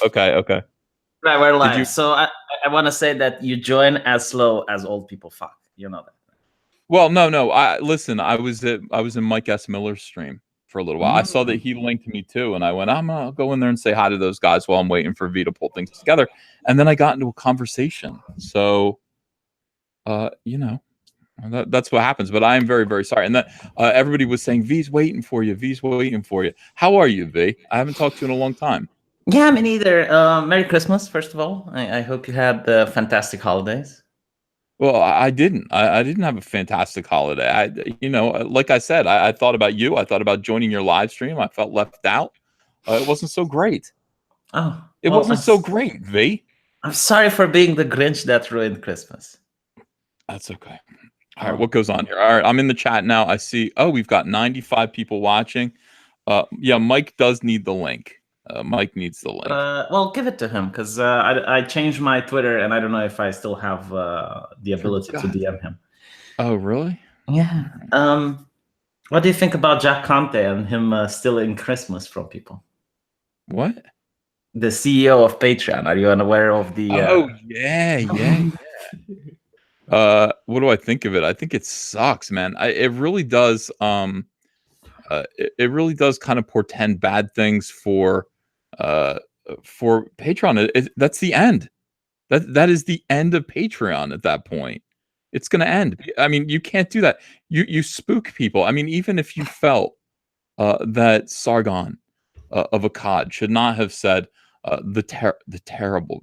Okay. Right, we're live. You? So I want to say that you join as slow as old people fuck. You know that. Well, no. Listen. I was in Mike S. Miller's stream for a little while. I saw that he linked me too, and I went, I'll go in there and say hi to those guys while I'm waiting for V to pull things together. And then I got into a conversation. So, you know, that's what happens. But I am very, very sorry. And that everybody was saying V's waiting for you. V's waiting for you. How are you, V? I haven't talked to you in a long time. Yeah, me neither. Merry Christmas, first of all. I hope you had fantastic holidays. Well, I didn't. I didn't have a fantastic holiday. Like I said, I thought about you. I thought about joining your live stream. I felt left out. It wasn't so great. Oh, It well, wasn't so great, V. I'm sorry for being the Grinch that ruined Christmas. That's okay. All right, what goes on here? All right, I'm in the chat now. I see. Oh, we've got 95 people watching. Yeah, Mike does need the link. Mike needs the link. Well, give it to him because I changed my Twitter and I don't know if I still have the ability to DM him. Oh, really? Yeah. What do you think about Jack Conte and him stealing Christmas from people? What? The CEO of Patreon. Are you unaware of the? Oh yeah. What do I think of it? I think it sucks, man. It really does. It really does kind of portend bad things for Patreon. That's the end. That is the end of Patreon at that point. It's going to end. I mean, you can't do that. You spook people. I mean, even if you felt that Sargon of Akkad should not have said the terrible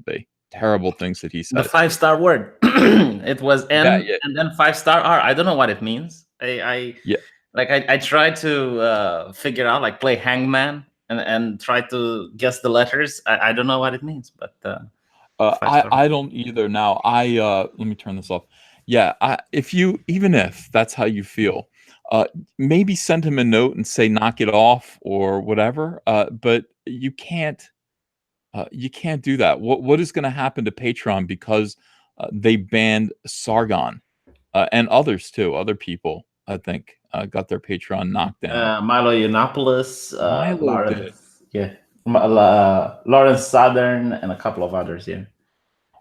things that he said. The 5-star word. It was N and then 5-star R. I don't know what it means. I tried to figure out, like, play hangman and try to guess the letters. I don't know what it means, but I don't either. Now let me turn this off. Yeah, even if that's how you feel, maybe send him a note and say knock it off or whatever. But you can't do that. What is going to happen to Patreon because they banned Sargon and others too? Other people, I think, got their Patreon knocked down. Milo Yiannopoulos, Lawrence Southern, and a couple of others. Yeah.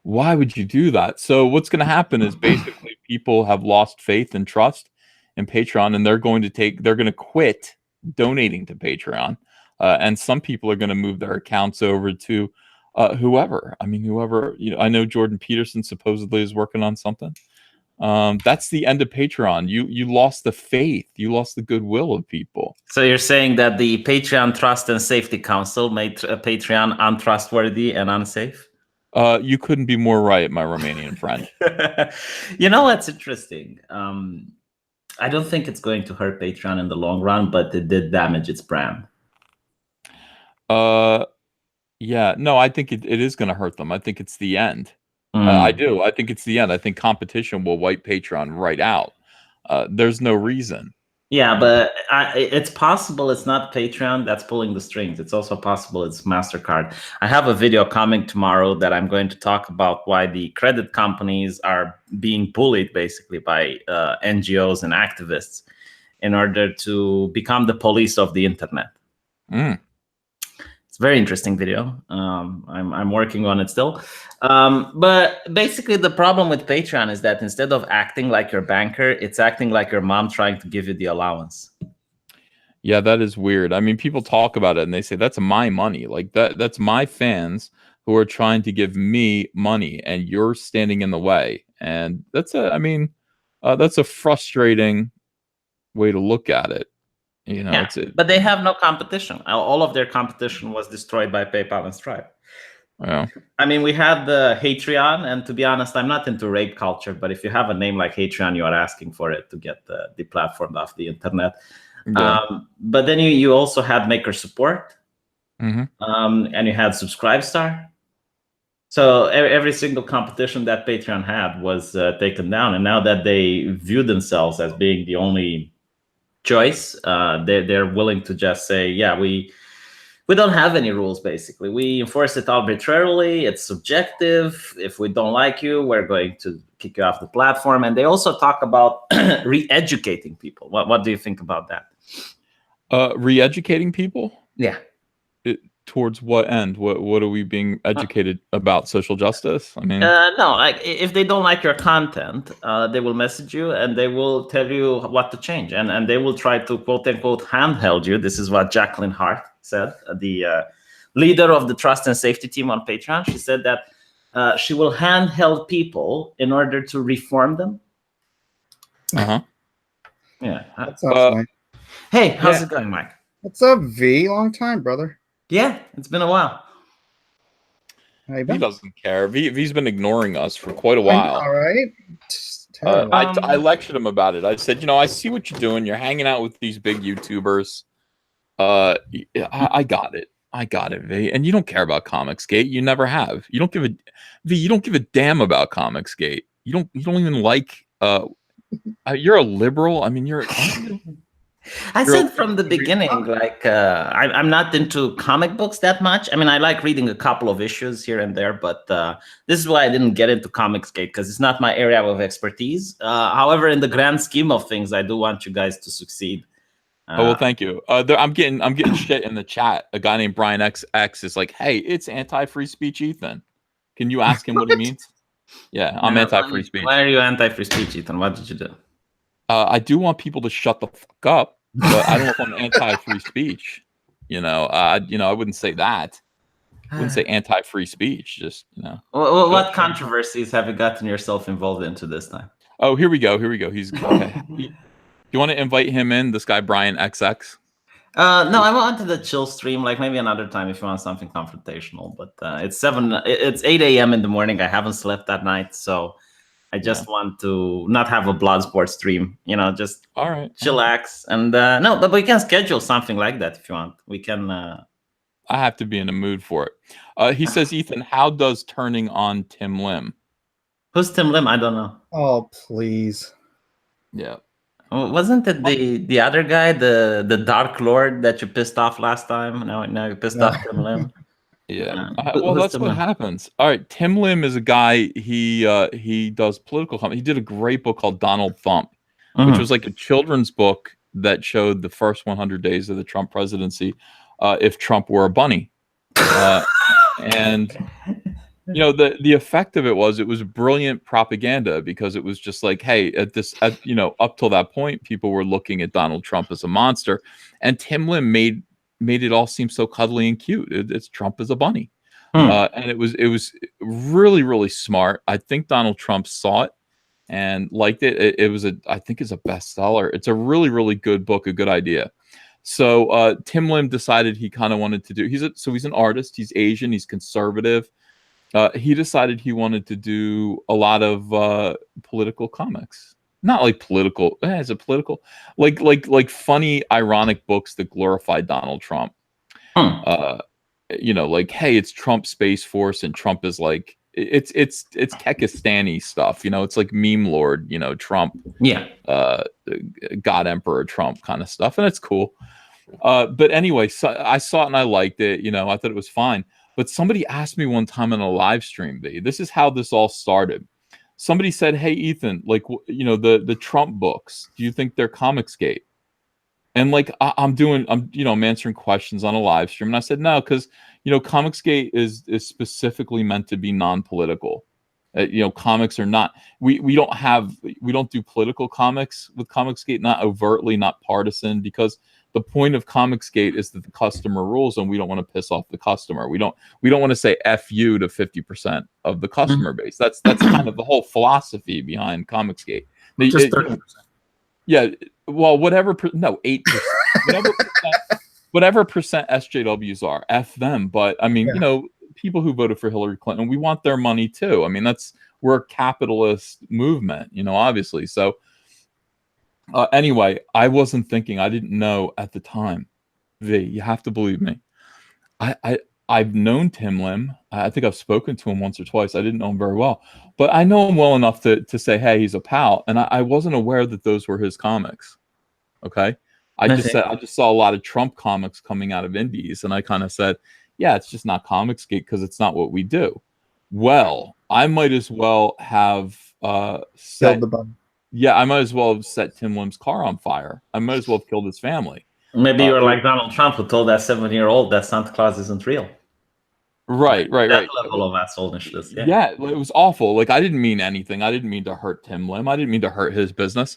Why would you do that? So what's going to happen is basically people have lost faith and trust in Patreon, and they're going to quit donating to Patreon. And some people are going to move their accounts over to whoever. I mean, whoever, I know Jordan Peterson supposedly is working on something. That's the end of Patreon. You lost the faith. You lost the goodwill of people. So you're saying that the Patreon Trust and Safety Council made Patreon untrustworthy and unsafe? You couldn't be more right, my Romanian friend. You know what's interesting? I don't think it's going to hurt Patreon in the long run, but it did damage its brand. Yeah, no, I think it is going to hurt them. I think it's the end. I do. I think it's the end. I think competition will wipe Patreon right out. There's no reason. Yeah, but it's possible it's not Patreon that's pulling the strings. It's also possible it's MasterCard. I have a video coming tomorrow that I'm going to talk about why the credit companies are being bullied basically by NGOs and activists in order to become the police of the internet. It's a very interesting video. I'm working on it still. But basically the problem with Patreon is that instead of acting like your banker, it's acting like your mom trying to give you the allowance. Yeah, that is weird. I mean, people talk about it and they say that's my money. Like that's my fans who are trying to give me money and you're standing in the way. And that's a frustrating way to look at it. But they have no competition. All of their competition was destroyed by PayPal and Stripe. Yeah. I mean, we had the Patreon, and to be honest, I'm not into rape culture, but if you have a name like Patreon, you are asking for it to get deplatformed off the internet. Yeah. But then you also had Maker Support, and you had Subscribestar. So every single competition that Patreon had was taken down, and now that they view themselves as being the only choice, they're willing to just say, yeah, we don't have any rules, basically. We enforce it arbitrarily. It's subjective. If we don't like you, we're going to kick you off the platform. And they also talk about re-educating people. What do you think about that? Re-educating people? Yeah. towards what end? What are we being educated about? Social justice? I mean, no, like if they don't like your content, they will message you and they will tell you what to change, and they will try to quote unquote handheld you. This is what Jacqueline Hart said, the leader of the trust and safety team on Patreon. She said that she will handheld people in order to reform them. uh-huh. Yeah. That sounds nice. Hey, how's it going, Mike? What's up, V? Long time, brother. Yeah, it's been a while. How you He been? doesn't care. V's been ignoring us for quite a while. All right. I lectured him about it. I said, I see what you're doing. You're hanging out with these big YouTubers. I got it. I got it, V. And you don't care about Comicsgate. You never have. You don't give a damn about Comicsgate. You don't even like. You're a liberal. I mean, I said from the beginning, like I'm not into comic books that much. I mean, I like reading a couple of issues here and there, but this is why I didn't get into Comicsgate, because it's not my area of expertise. However, in the grand scheme of things, I do want you guys to succeed. Well, thank you. I'm getting shit in the chat. A guy named Brian XX is like, "Hey, it's anti-free speech, Ethan. Can you ask him what he means?" Yeah, I'm anti-free speech. Why are you anti-free speech, Ethan? What did you do? I do want people to shut the fuck up. But I don't know if I'm anti-free speech. I wouldn't say that. I wouldn't say anti-free speech. Just Well, what controversies have you gotten yourself involved into this time? Oh, here we go. He's okay. You want to invite him in? This guy Brian XX. No, I wanted the chill stream. Like maybe another time if you want something confrontational. But it's 8 a.m. in the morning. I haven't slept that night, so I just want to not have a Bloodsport stream, just all right, chillax. And no, but we can schedule something like that if you want. We can. I have to be in a mood for it. He says, Ethan, how does turning on Tim Lim? Who's Tim Lim? I don't know. Oh, please. Yeah. Wasn't it the other guy, the Dark Lord that you pissed off last time? Now you pissed off Tim Lim. Yeah. Well, that's what happens. All right. Tim Lim is a guy. He does political comedy. He did a great book called Donald Thump, which was like a children's book that showed the first 100 days of the Trump presidency, if Trump were a bunny. And the effect of it was brilliant propaganda, because it was just like, hey, up till that point, people were looking at Donald Trump as a monster, and Tim Lim made it all seem so cuddly and cute. It's Trump as a bunny. And it was really, really smart. I think Donald Trump saw it and liked it. I think it's a bestseller. It's a really, really good book, a good idea. So Tim Lim decided he kind of wanted to do. He's an artist. He's Asian. He's conservative. He decided he wanted to do a lot of political comics. Not like political. Is it political? Like funny, ironic books that glorify Donald Trump. Like, hey, it's Trump Space Force, and Trump is like it's Kekistani stuff. It's like meme lord. Trump. Yeah. God Emperor Trump kind of stuff, and it's cool. But anyway, so I saw it and I liked it. I thought it was fine. But somebody asked me one time in a live stream, this is how this all started. Somebody said, hey, Ethan, like, the Trump books, do you think they're Comicsgate? And like, I'm answering questions on a live stream. And I said, no, because, Comicsgate is specifically meant to be non-political. Comics are not, we don't do political comics with Comicsgate, not overtly, not partisan, because the point of Comicsgate is that the customer rules, and we don't want to piss off the customer. We don't want to say F you to 50% of the customer base. That's kind of the whole philosophy behind Comicsgate. Just 30%. Yeah. Well, 8%. whatever percent SJWs are, F them. But I mean, people who voted for Hillary Clinton, we want their money too. I mean, we're a capitalist movement, obviously. So anyway, I wasn't thinking. I didn't know at the time. V, you have to believe me. I've known Tim Lim. I think I've spoken to him once or twice. I didn't know him very well, but I know him well enough to say, hey, he's a pal. And I wasn't aware that those were his comics. Okay. I just saw a lot of Trump comics coming out of indies, and I kind of said, yeah, it's just not Comicsgate because it's not what we do. Well, I might as well have set the button. Yeah, I might as well have set Tim Lim's car on fire. I might as well have killed his family. Maybe you're like Donald Trump, who told that 7-year-old that Santa Claus isn't real. Right. That level of assholeness. Yeah, it was awful. Like, I didn't mean anything. I didn't mean to hurt Tim Lim. I didn't mean to hurt his business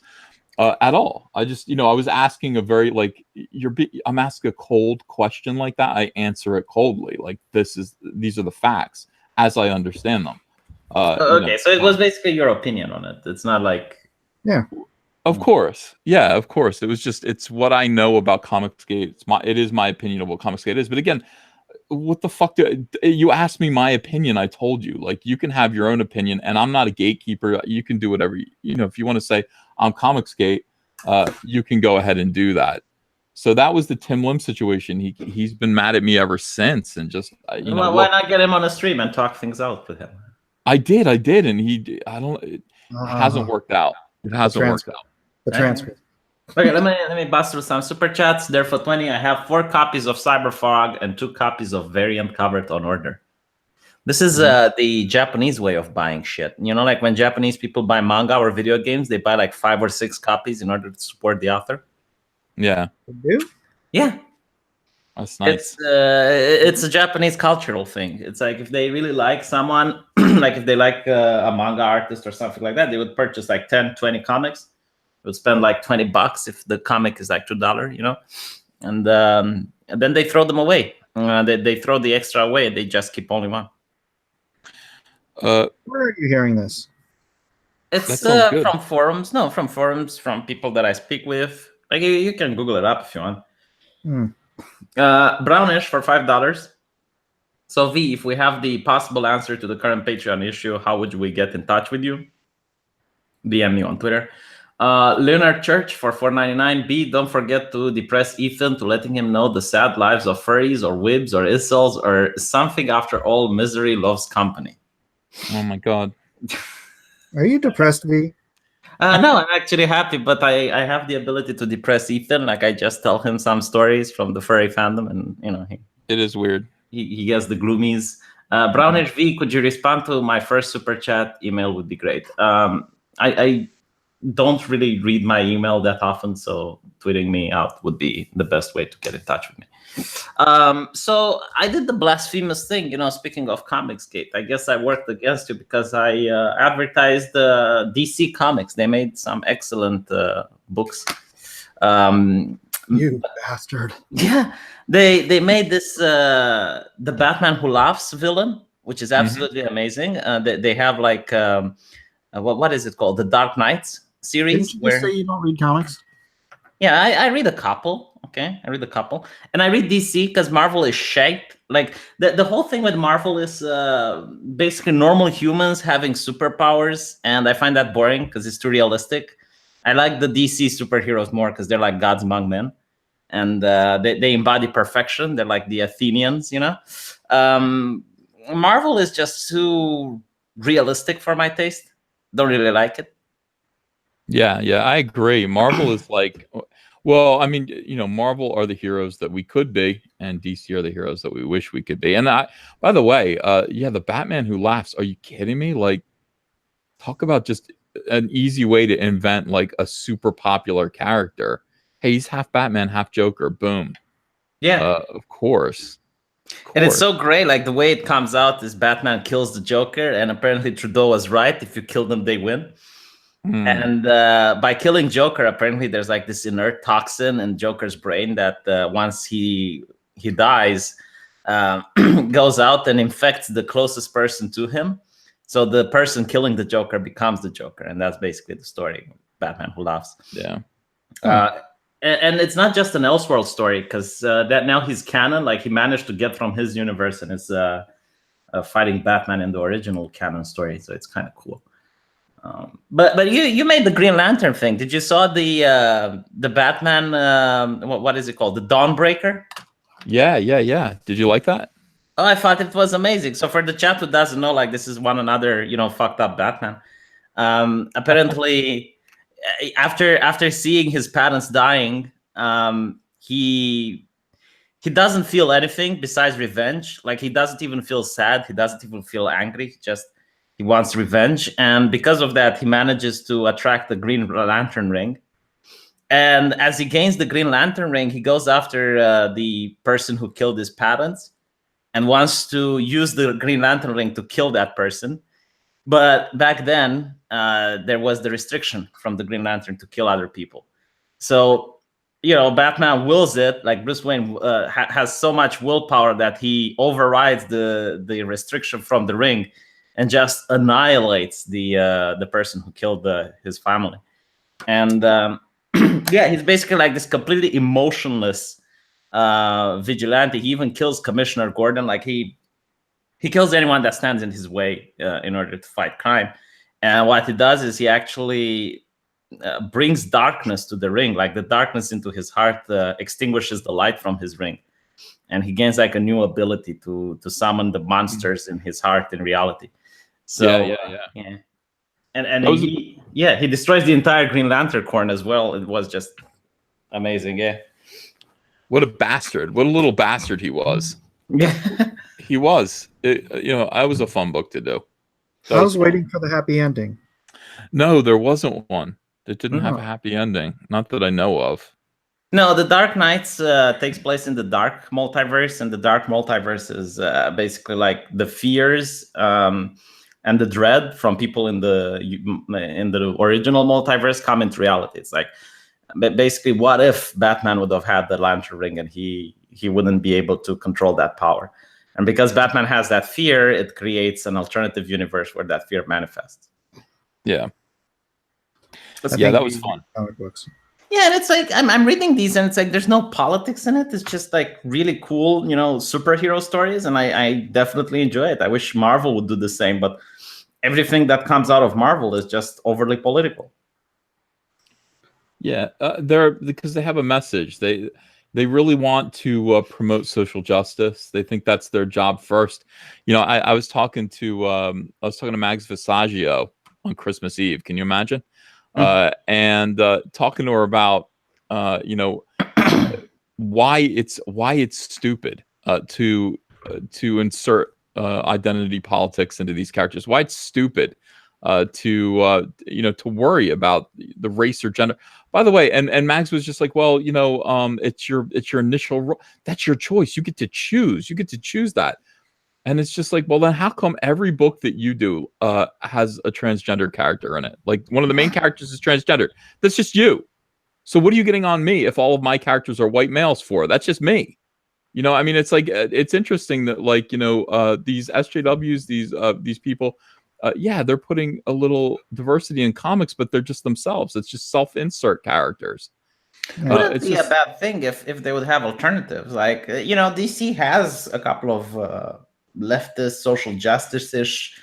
at all. I just, I was asking a very, like, I'm asking a cold question like that. I answer it coldly. Like, these are the facts as I understand them. Okay, so it was basically your opinion on it. It's not like... Yeah. Of course. Yeah, of course. It's what I know about Comicsgate. It is my opinion of what Comicsgate is. But again, what the fuck you asked me my opinion? I told you, like, you can have your own opinion, and I'm not a gatekeeper. You can do whatever, if you want to say I'm Comicsgate, you can go ahead and do that. So that was the Tim Lim situation. He's been mad at me ever since, and just why not get him on a stream and talk things out with him? I did, and it hasn't worked out. It hasn't worked out. The transcript. Okay, let me bust through some super chats. There for 20, I have 4 copies of Cyberfog and 2 copies of Variant covered on order. This is the Japanese way of buying shit. Like when Japanese people buy manga or video games, they buy like 5 or 6 copies in order to support the author. Yeah. You do? Yeah. That's nice. It's a Japanese cultural thing. It's like if they really like someone, like if they like a manga artist or something like that, they would purchase like 10, 20 comics. They would spend like $20 if the comic is like $2, and then they throw them away. They throw the extra away. They just keep only one. Where are you hearing this? It's from forums. No, from forums, from people that I speak with. Like you can Google it up if you want. Brownish for $5. So V, if we have the possible answer to the current Patreon issue, how would we get in touch with you? DM me on Twitter. Leonard Church for $4.99. B, don't forget to depress Ethan to letting him know the sad lives of furries or wibs or incels or something. After all, misery loves company. Oh my God. Are you depressed, V? No, I'm actually happy, but I have the ability to depress Ethan. Like I just tell him some stories from the furry fandom, and it is weird. He gets the gloomies. Brownish V, could you respond to my first super chat? Email would be great. I don't really read my email that often, so tweeting me out would be the best way to get in touch with me. So I did the blasphemous thing, speaking of Comicsgate. I guess I worked against you because I advertised DC Comics. They made some excellent books. You bastard. Yeah, they made this the Batman Who Laughs villain, which is absolutely amazing. They have like what is it called? The Dark Knights series. Didn't you say you don't read comics? Yeah, I read a couple. Okay, I read a couple, and I read DC because Marvel is shite. Like the whole thing with Marvel is basically normal humans having superpowers, and I find that boring because it's too realistic. I like the DC superheroes more because they're like gods among men, and they embody perfection. They're like the Athenians, Marvel is just too realistic for my taste. Don't really like it. Yeah, I agree. Marvel is like, well, I mean, Marvel are the heroes that we could be, and DC are the heroes that we wish we could be. And by the way, the Batman Who Laughs. Are you kidding me? Like, talk about just an easy way to invent like a super popular character. Hey, he's half Batman, half Joker. Boom. Yeah, of course. And it's so great. Like the way it comes out is Batman kills the Joker, and apparently Trudeau was right. If you kill them, they win. And by killing Joker, apparently there's like this inert toxin in Joker's brain that once he dies, goes out and infects the closest person to him. So the person killing the Joker becomes the Joker, and that's basically the story. Batman Who Laughs. Yeah. And it's not just an Elseworld story because that now he's canon. Like he managed to get from his universe and is fighting Batman in the original canon story. So it's kind of cool. But you made the Green Lantern thing. Did you saw the Batman? What is it called? The Dawnbreaker. Yeah. Did you like that? Oh, I thought it was amazing. So for the chat who doesn't know, like this is one another, fucked up Batman. Apparently, after seeing his parents dying, he doesn't feel anything besides revenge. Like he doesn't even feel sad. He doesn't even feel angry. He wants revenge, and because of that, he manages to attract the Green Lantern ring. And as he gains the Green Lantern ring, he goes after the person who killed his parents and wants to use the Green Lantern ring to kill that person. But back then, there was the restriction from the Green Lantern to kill other people. So, Batman wills it. Like Bruce Wayne has so much willpower that he overrides the restriction from the ring and just annihilates the person who killed his family. And yeah, he's basically like this completely emotionless vigilante. He even kills Commissioner Gordon. Like he kills anyone that stands in his way in order to fight crime. And what he does is he actually brings darkness to the ring. Like the darkness into his heart extinguishes the light from his ring. And he gains like a new ability to summon the monsters in his heart in reality. So yeah. And he destroys the entire Green Lantern Corps as well. It was just amazing. Yeah. What a bastard! What a little bastard he was. Yeah. He was. I was a fun book to do. I was waiting for the happy ending. No, there wasn't one. It didn't have a happy ending. Not that I know of. No, the Dark Knights takes place in the Dark Multiverse, and the Dark Multiverse is basically like the fears and the dread from people in the original multiverse come into reality. It's like basically, what if Batman would have had the Lantern Ring and he wouldn't be able to control that power? And because Batman has that fear, it creates an alternative universe where that fear manifests. Yeah. That was fun. Comic books. Yeah, and it's like I'm reading these, and it's like there's no politics in it. It's just like really cool, superhero stories, and I definitely enjoy it. I wish Marvel would do the same, but everything that comes out of Marvel is just overly political. Yeah, because they have a message. They really want to promote social justice. They think that's their job first. I was talking to Mags Visaggio on Christmas Eve. Can you imagine? And talking to her about why it's stupid to insert identity politics into these characters. Why it's stupid to worry about the race or gender. By the way, and Mags was just like, well, it's your initial role. That's your choice. You get to choose. You get to choose that. And it's just like, well, then how come every book that you do has a transgender character in it? Like one of the main characters is transgender. That's just you. So what are you getting on me if all of my characters are white males for? That's just me. It's like, it's interesting that like, these SJWs, these people, they're putting a little diversity in comics, but they're just themselves. It's just self-insert characters. Wouldn't be a bad thing if they would have alternatives. Like, DC has a couple of leftist, social justice-ish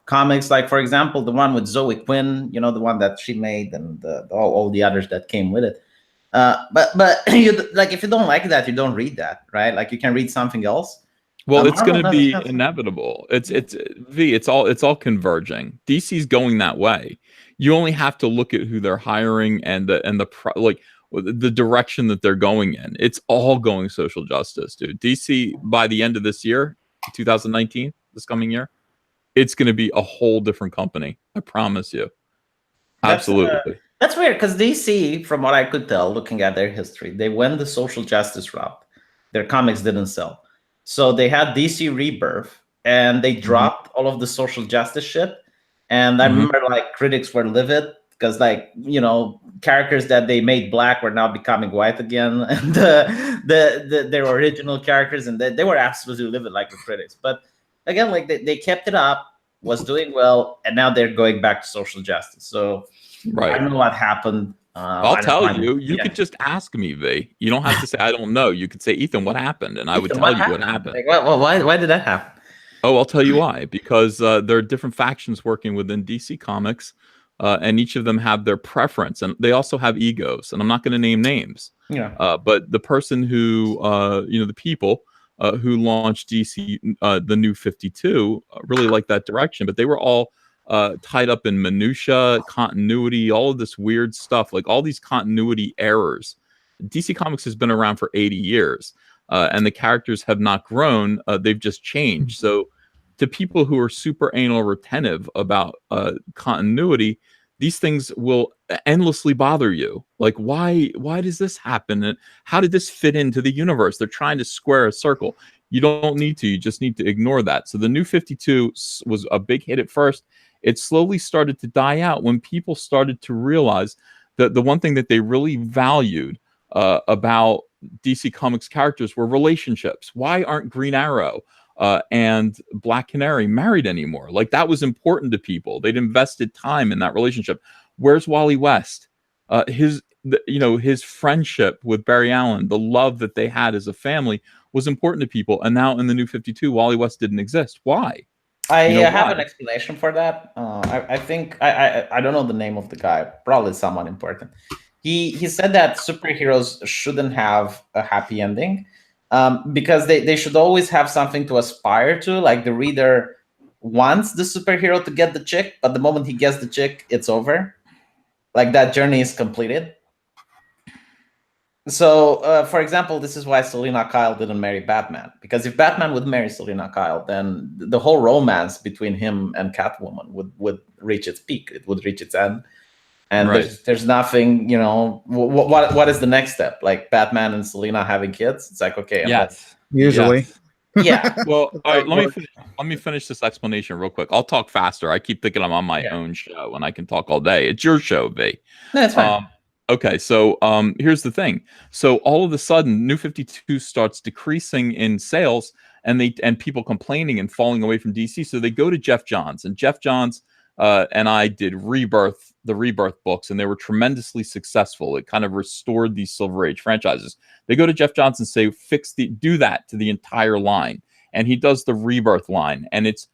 comics. Like, for example, the one with Zoe Quinn, the one that she made, and all the others that came with it. But if you don't like that, you don't read that, right? Like, you can read something else. Well, it's going to be inevitable. It's all converging. DC's going that way. You only have to look at who they're hiring and the direction that they're going in. It's all going social justice, dude. DC by the end of this year, 2019, this coming year, it's going to be a whole different company. I promise you. Absolutely. That's weird because DC, from what I could tell, looking at their history, they went the social justice route. Their comics didn't sell. So they had DC Rebirth, and they dropped all of the social justice shit. And I remember like critics were livid because characters that they made black were now becoming white again, and their original characters, and they were absolutely livid, like the critics. But again, like they kept it up, was doing well, and now they're going back to social justice. So I don't know what happened. I'll tell you. You could just ask me, V. You don't have to say I don't know. You could say, Ethan, what happened? And I would tell you what happened. Like, well, why did that happen? Oh, I'll tell you why. Because there are different factions working within DC Comics, and each of them have their preference, and they also have egos. And I'm not going to name names. Yeah. But the person who, the people who launched DC, the New 52, really like that direction. But they were all tied up in minutia, continuity, all of this weird stuff, like all these continuity errors. DC Comics has been around for 80 years, and the characters have not grown. They've just changed. So to people who are super anal retentive about continuity, these things will endlessly bother you. Like, why does this happen? And how did this fit into the universe? They're trying to square a circle. You don't need to. You just need to ignore that. So the New 52 was a big hit at first. It slowly started to die out when people started to realize that the one thing that they really valued about DC Comics characters were relationships. Why aren't Green Arrow and Black Canary married anymore? Like, that was important to people. They'd invested time in that relationship. Where's Wally West? His friendship with Barry Allen, the love that they had as a family was important to people. And now in the New 52, Wally West didn't exist. Why? I have an explanation for that. I think I don't know the name of the guy. Probably someone important. He said that superheroes shouldn't have a happy ending because they should always have something to aspire to. Like, the reader wants the superhero to get the chick, but the moment he gets the chick, it's over. Like, that journey is completed. So, for example, this is why Selina Kyle didn't marry Batman. Because if Batman would marry Selina Kyle, then the whole romance between him and Catwoman would reach its peak. It would reach its end. And there's nothing, what is the next step? Like, Batman and Selina having kids? It's like, okay. Yes. Usually. Yes. Yeah. Well, all right, let me finish this explanation real quick. I'll talk faster. I keep thinking I'm on my own show and I can talk all day. It's your show, V. No, it's fine. Okay, so here's the thing. So all of a sudden, New 52 starts decreasing in sales, and people complaining and falling away from DC. So they go to Jeff Johns, and Jeff Johns and I did the Rebirth books, and they were tremendously successful. It kind of restored these Silver Age franchises. They go to Jeff Johns and say, do that to the entire line, and he does the Rebirth line, and it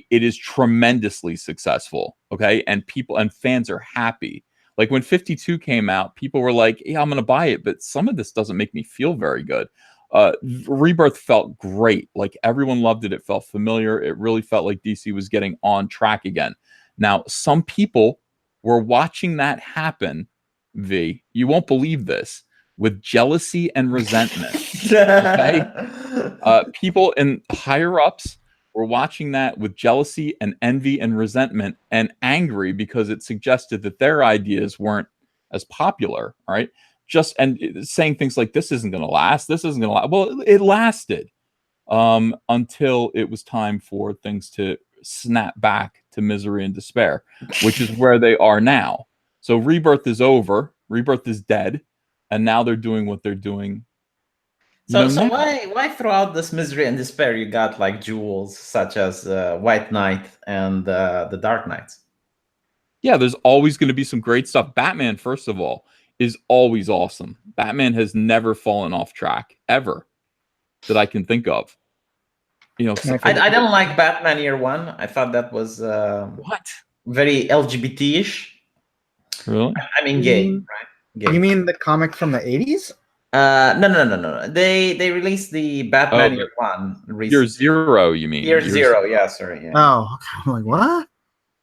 is tremendously successful. Okay, and people and fans are happy. Like, when 52 came out, people were like, yeah, I'm going to buy it, but some of this doesn't make me feel very good. Rebirth felt great. Like, everyone loved it. It felt familiar. It really felt like DC was getting on track again. Now, some people were watching that happen, V. You won't believe this, with jealousy and resentment. Okay? People in higher-ups were watching that with jealousy and envy and resentment and angry because it suggested that their ideas weren't as popular, all right? And saying things like, this isn't going to last, this isn't going to last. Well, it lasted until it was time for things to snap back to misery and despair, which is where they are now. So Rebirth is over, Rebirth is dead, and now they're doing what they're doing. So why throughout this misery and despair you got like jewels such as White Knight and the Dark Knights? Yeah, there's always going to be some great stuff. Batman, first of all, is always awesome. Batman has never fallen off track, ever, that I can think of. I don't like Batman Year One. I thought that was very LGBT-ish. Really? I mean, gay, right? Gay. You mean the comic from the 80s? No. They released the Batman Year One. Year Zero, you mean? Year Zero, yeah, sorry. Yeah. Oh, okay. I'm like, what?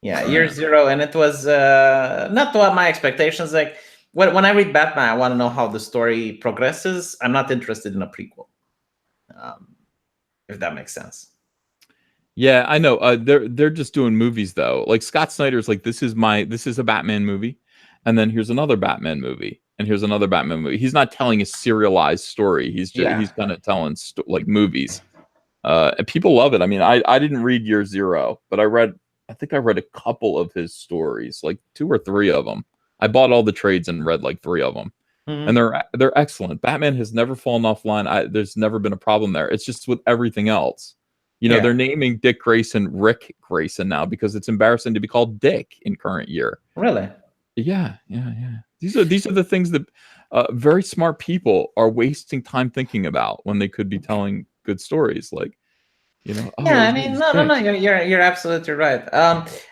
Yeah, Year Zero, and it was not what my expectations. Like, when I read Batman, I want to know how the story progresses. I'm not interested in a prequel, if that makes sense. Yeah, I know. They're just doing movies though. Like, Scott Snyder's like, this is a Batman movie, and then here's another Batman movie, and here's another Batman movie. He's not telling a serialized story. He's kind of telling like movies. And people love it. I mean, I didn't read Year Zero, but I think I read a couple of his stories, like 2 or 3 of them. I bought all the trades and read like 3 of them. Mm-hmm. And they're excellent. Batman has never fallen offline. There's never been a problem there. It's just with everything else. They're naming Dick Grayson Rick Grayson now because it's embarrassing to be called Dick in current year. Really? Yeah. These are the things that very smart people are wasting time thinking about when they could be telling good stories. Like, no, you're absolutely right.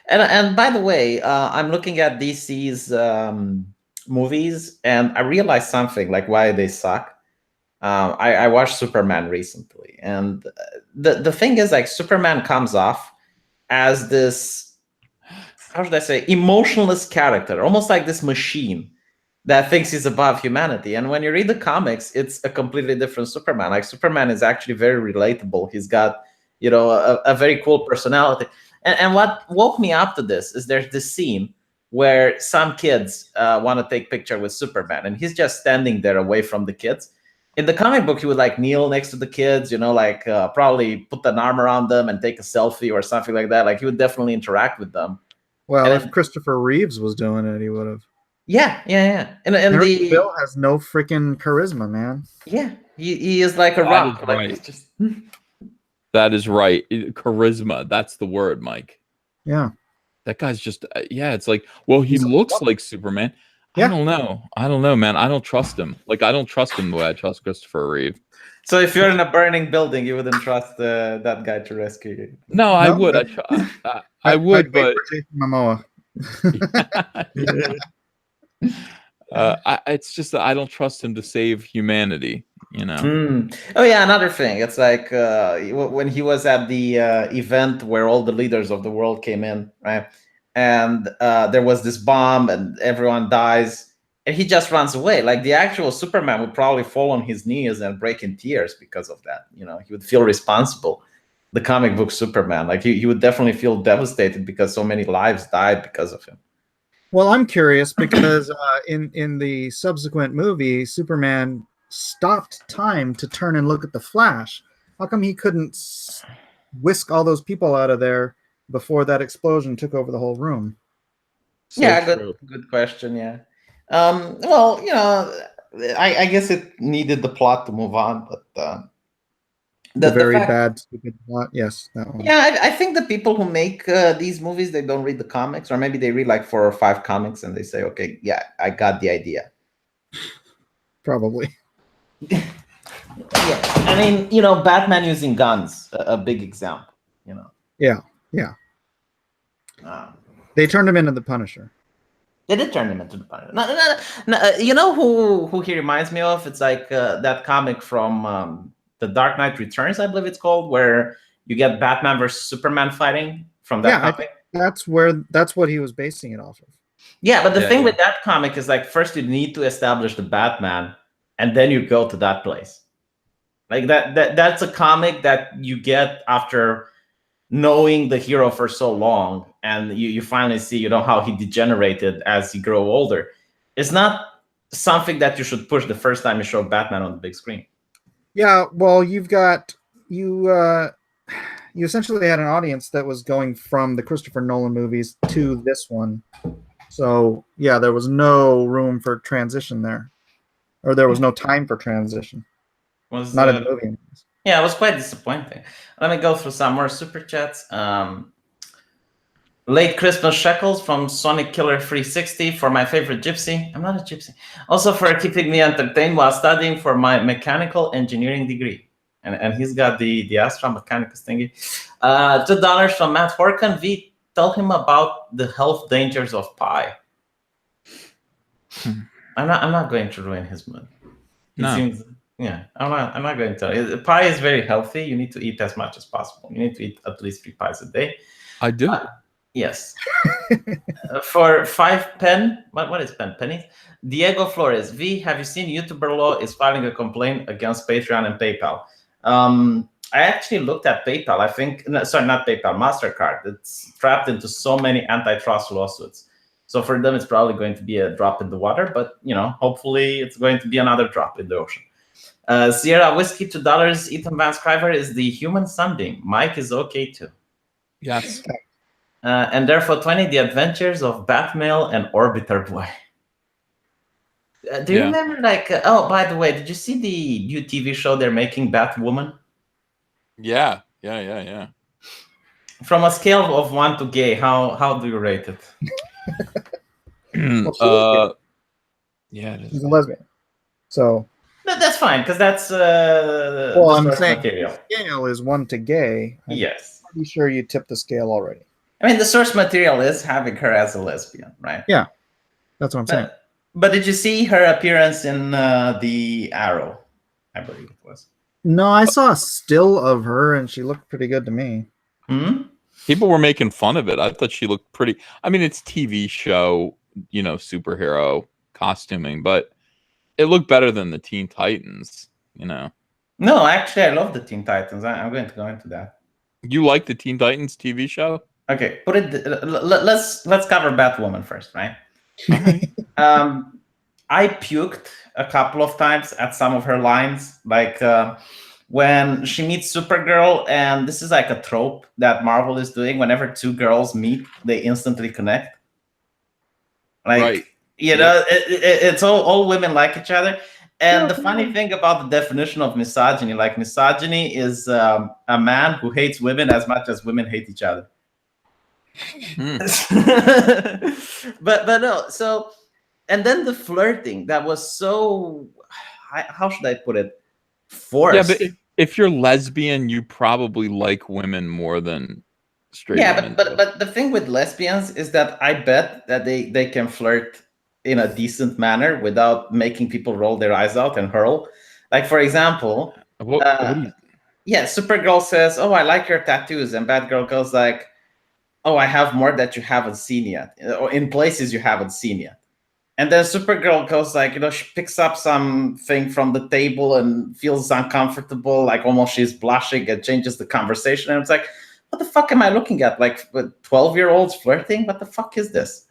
And by the way, I'm looking at DC's movies, and I realized something, like why they suck. I watched Superman recently, and the thing is, like, Superman comes off as this, how should I say, emotionless character, almost like this machine that thinks he's above humanity. And when you read the comics, it's a completely different Superman. Like, Superman is actually very relatable. He's got a very cool personality. And what woke me up to this is there's this scene where some kids want to take picture with Superman, and he's just standing there away from the kids. In the comic book, he would like kneel next to the kids, you know, like probably put an arm around them and take a selfie or something like that. Like he would definitely interact with them. Well, And if then, Christopher Reeves was doing it, he would have. yeah. And Henry the Bill has no freaking charisma, man. yeah, he is like a rock. Like right. he's just That is right. Charisma. That's the word, Mike. Yeah. That guy's just, yeah, it's like, well, he looks like Superman. Yeah. I don't know, man. I don't trust him. Like, I don't trust him the way I trust Christopher Reeve. So if you're in a burning building, you wouldn't trust that guy to rescue you. No, I would. I would, but Jason Momoa. it's just that I don't trust him to save humanity. You know. Oh yeah, another thing. It's like when he was at the event where all the leaders of the world came in, right? And there was this bomb, and everyone dies, and he just runs away. Like the actual Superman would probably fall on his knees and break in tears because of that. You know, he would feel responsible. The comic book Superman, like he would definitely feel devastated because so many lives died because of him. Well, I'm curious because in the subsequent movie, Superman stopped time to turn and look at the Flash. How come he couldn't whisk all those people out of there before that explosion took over the whole room? Yeah, good question. Yeah. Well, you know, I guess it needed the plot to move on, but the very bad, stupid plot. Yes, that one. Yeah, I think the people who make these movies, they don't read the comics, or maybe they read like 4 or 5 comics and they say, okay, yeah, I got the idea. Probably. Yeah, I mean, you know, Batman using guns, a big example, you know. Yeah. They turned him into the Punisher. They did turn him into the Punisher. No, you know who he reminds me of? It's like that comic from The Dark Knight Returns, I believe it's called, where you get Batman versus Superman fighting from that comic. That's what he was basing it off of. Yeah, but the thing with that comic is like first you need to establish the Batman, and then you go to that place. Like that's a comic that you get after knowing the hero for so long, and you finally see, you know, how he degenerated as he grew older. It's not something that you should push the first time you show Batman on the big screen. Yeah, well, you essentially had an audience that was going from the Christopher Nolan movies to this one. So, yeah, there was no room for transition there. Or there was no time for transition. Not in the movie. Yeah, it was quite disappointing. Let me go through some more super chats. Late Christmas shekels from Sonic Killer 360 for my favorite gypsy. I'm not a gypsy. Also for keeping me entertained while studying for my mechanical engineering degree. And he's got the Astra Mechanicus thingy. $2 from Matt Horkan. V, tell him about the health dangers of pie. I'm not going to ruin his mood. Yeah, I'm not going to. Pie is very healthy. You need to eat as much as possible. You need to eat at least 3 pies a day. I do. Yes. For 5 pen, what is pennies? Diego Flores. V, have you seen YouTuber Law is filing a complaint against Patreon and PayPal? I actually looked at PayPal. I think, sorry, not PayPal, MasterCard. It's trapped into so many antitrust lawsuits. So for them, it's probably going to be a drop in the water, but you know, hopefully it's going to be another drop in the ocean. Sierra Whiskey, $2. Ethan Van Scriver is the human sunbeam. Mike is okay too. Yes. And therefore 20, The Adventures of Batmail and Orbiter Boy. Do you remember, like, oh, by the way, did you see the new TV show they're making, Batwoman? Yeah. From a scale of 1 to gay, how do you rate it? Yeah, it is. She's a lesbian. So that's fine, because that's well, I'm saying material. The scale is 1 to gay. Yes. I'm pretty sure you tipped the scale already. I mean, the source material is having her as a lesbian, right? Yeah, that's what I'm saying. But did you see her appearance in The Arrow? I believe it was. No, I saw a still of her, and she looked pretty good to me. People were making fun of it. I thought she looked pretty. I mean, it's TV show, you know, superhero costuming, but it looked better than the Teen Titans, you know. No, actually, I love the Teen Titans. I'm going to go into that. You like the Teen Titans TV show? Okay, put it. Let's cover Batwoman first, right? I puked a couple of times at some of her lines, like when she meets Supergirl, and this is like a trope that Marvel is doing. Whenever two girls meet, they instantly connect. Like, right. you know, it's all women like each other. And the funny thing about the definition of misogyny, like misogyny is a man who hates women as much as women hate each other. but no, so, and then the flirting that was so, how should I put it, forced. Yeah, but if you're lesbian, you probably like women more than straight women. But the thing with lesbians is that I bet that they can flirt in a decent manner without making people roll their eyes out and hurl. Like, for example, what do you... yeah, Supergirl says, "Oh, I like your tattoos," and Batgirl goes like, "Oh, I have more that you haven't seen yet, or in places you haven't seen yet." And then Supergirl goes like, she picks up something from the table and feels uncomfortable, like almost she's blushing, and changes the conversation. And it's like, what the fuck am I looking at? Like 12-year-olds flirting? What the fuck is this?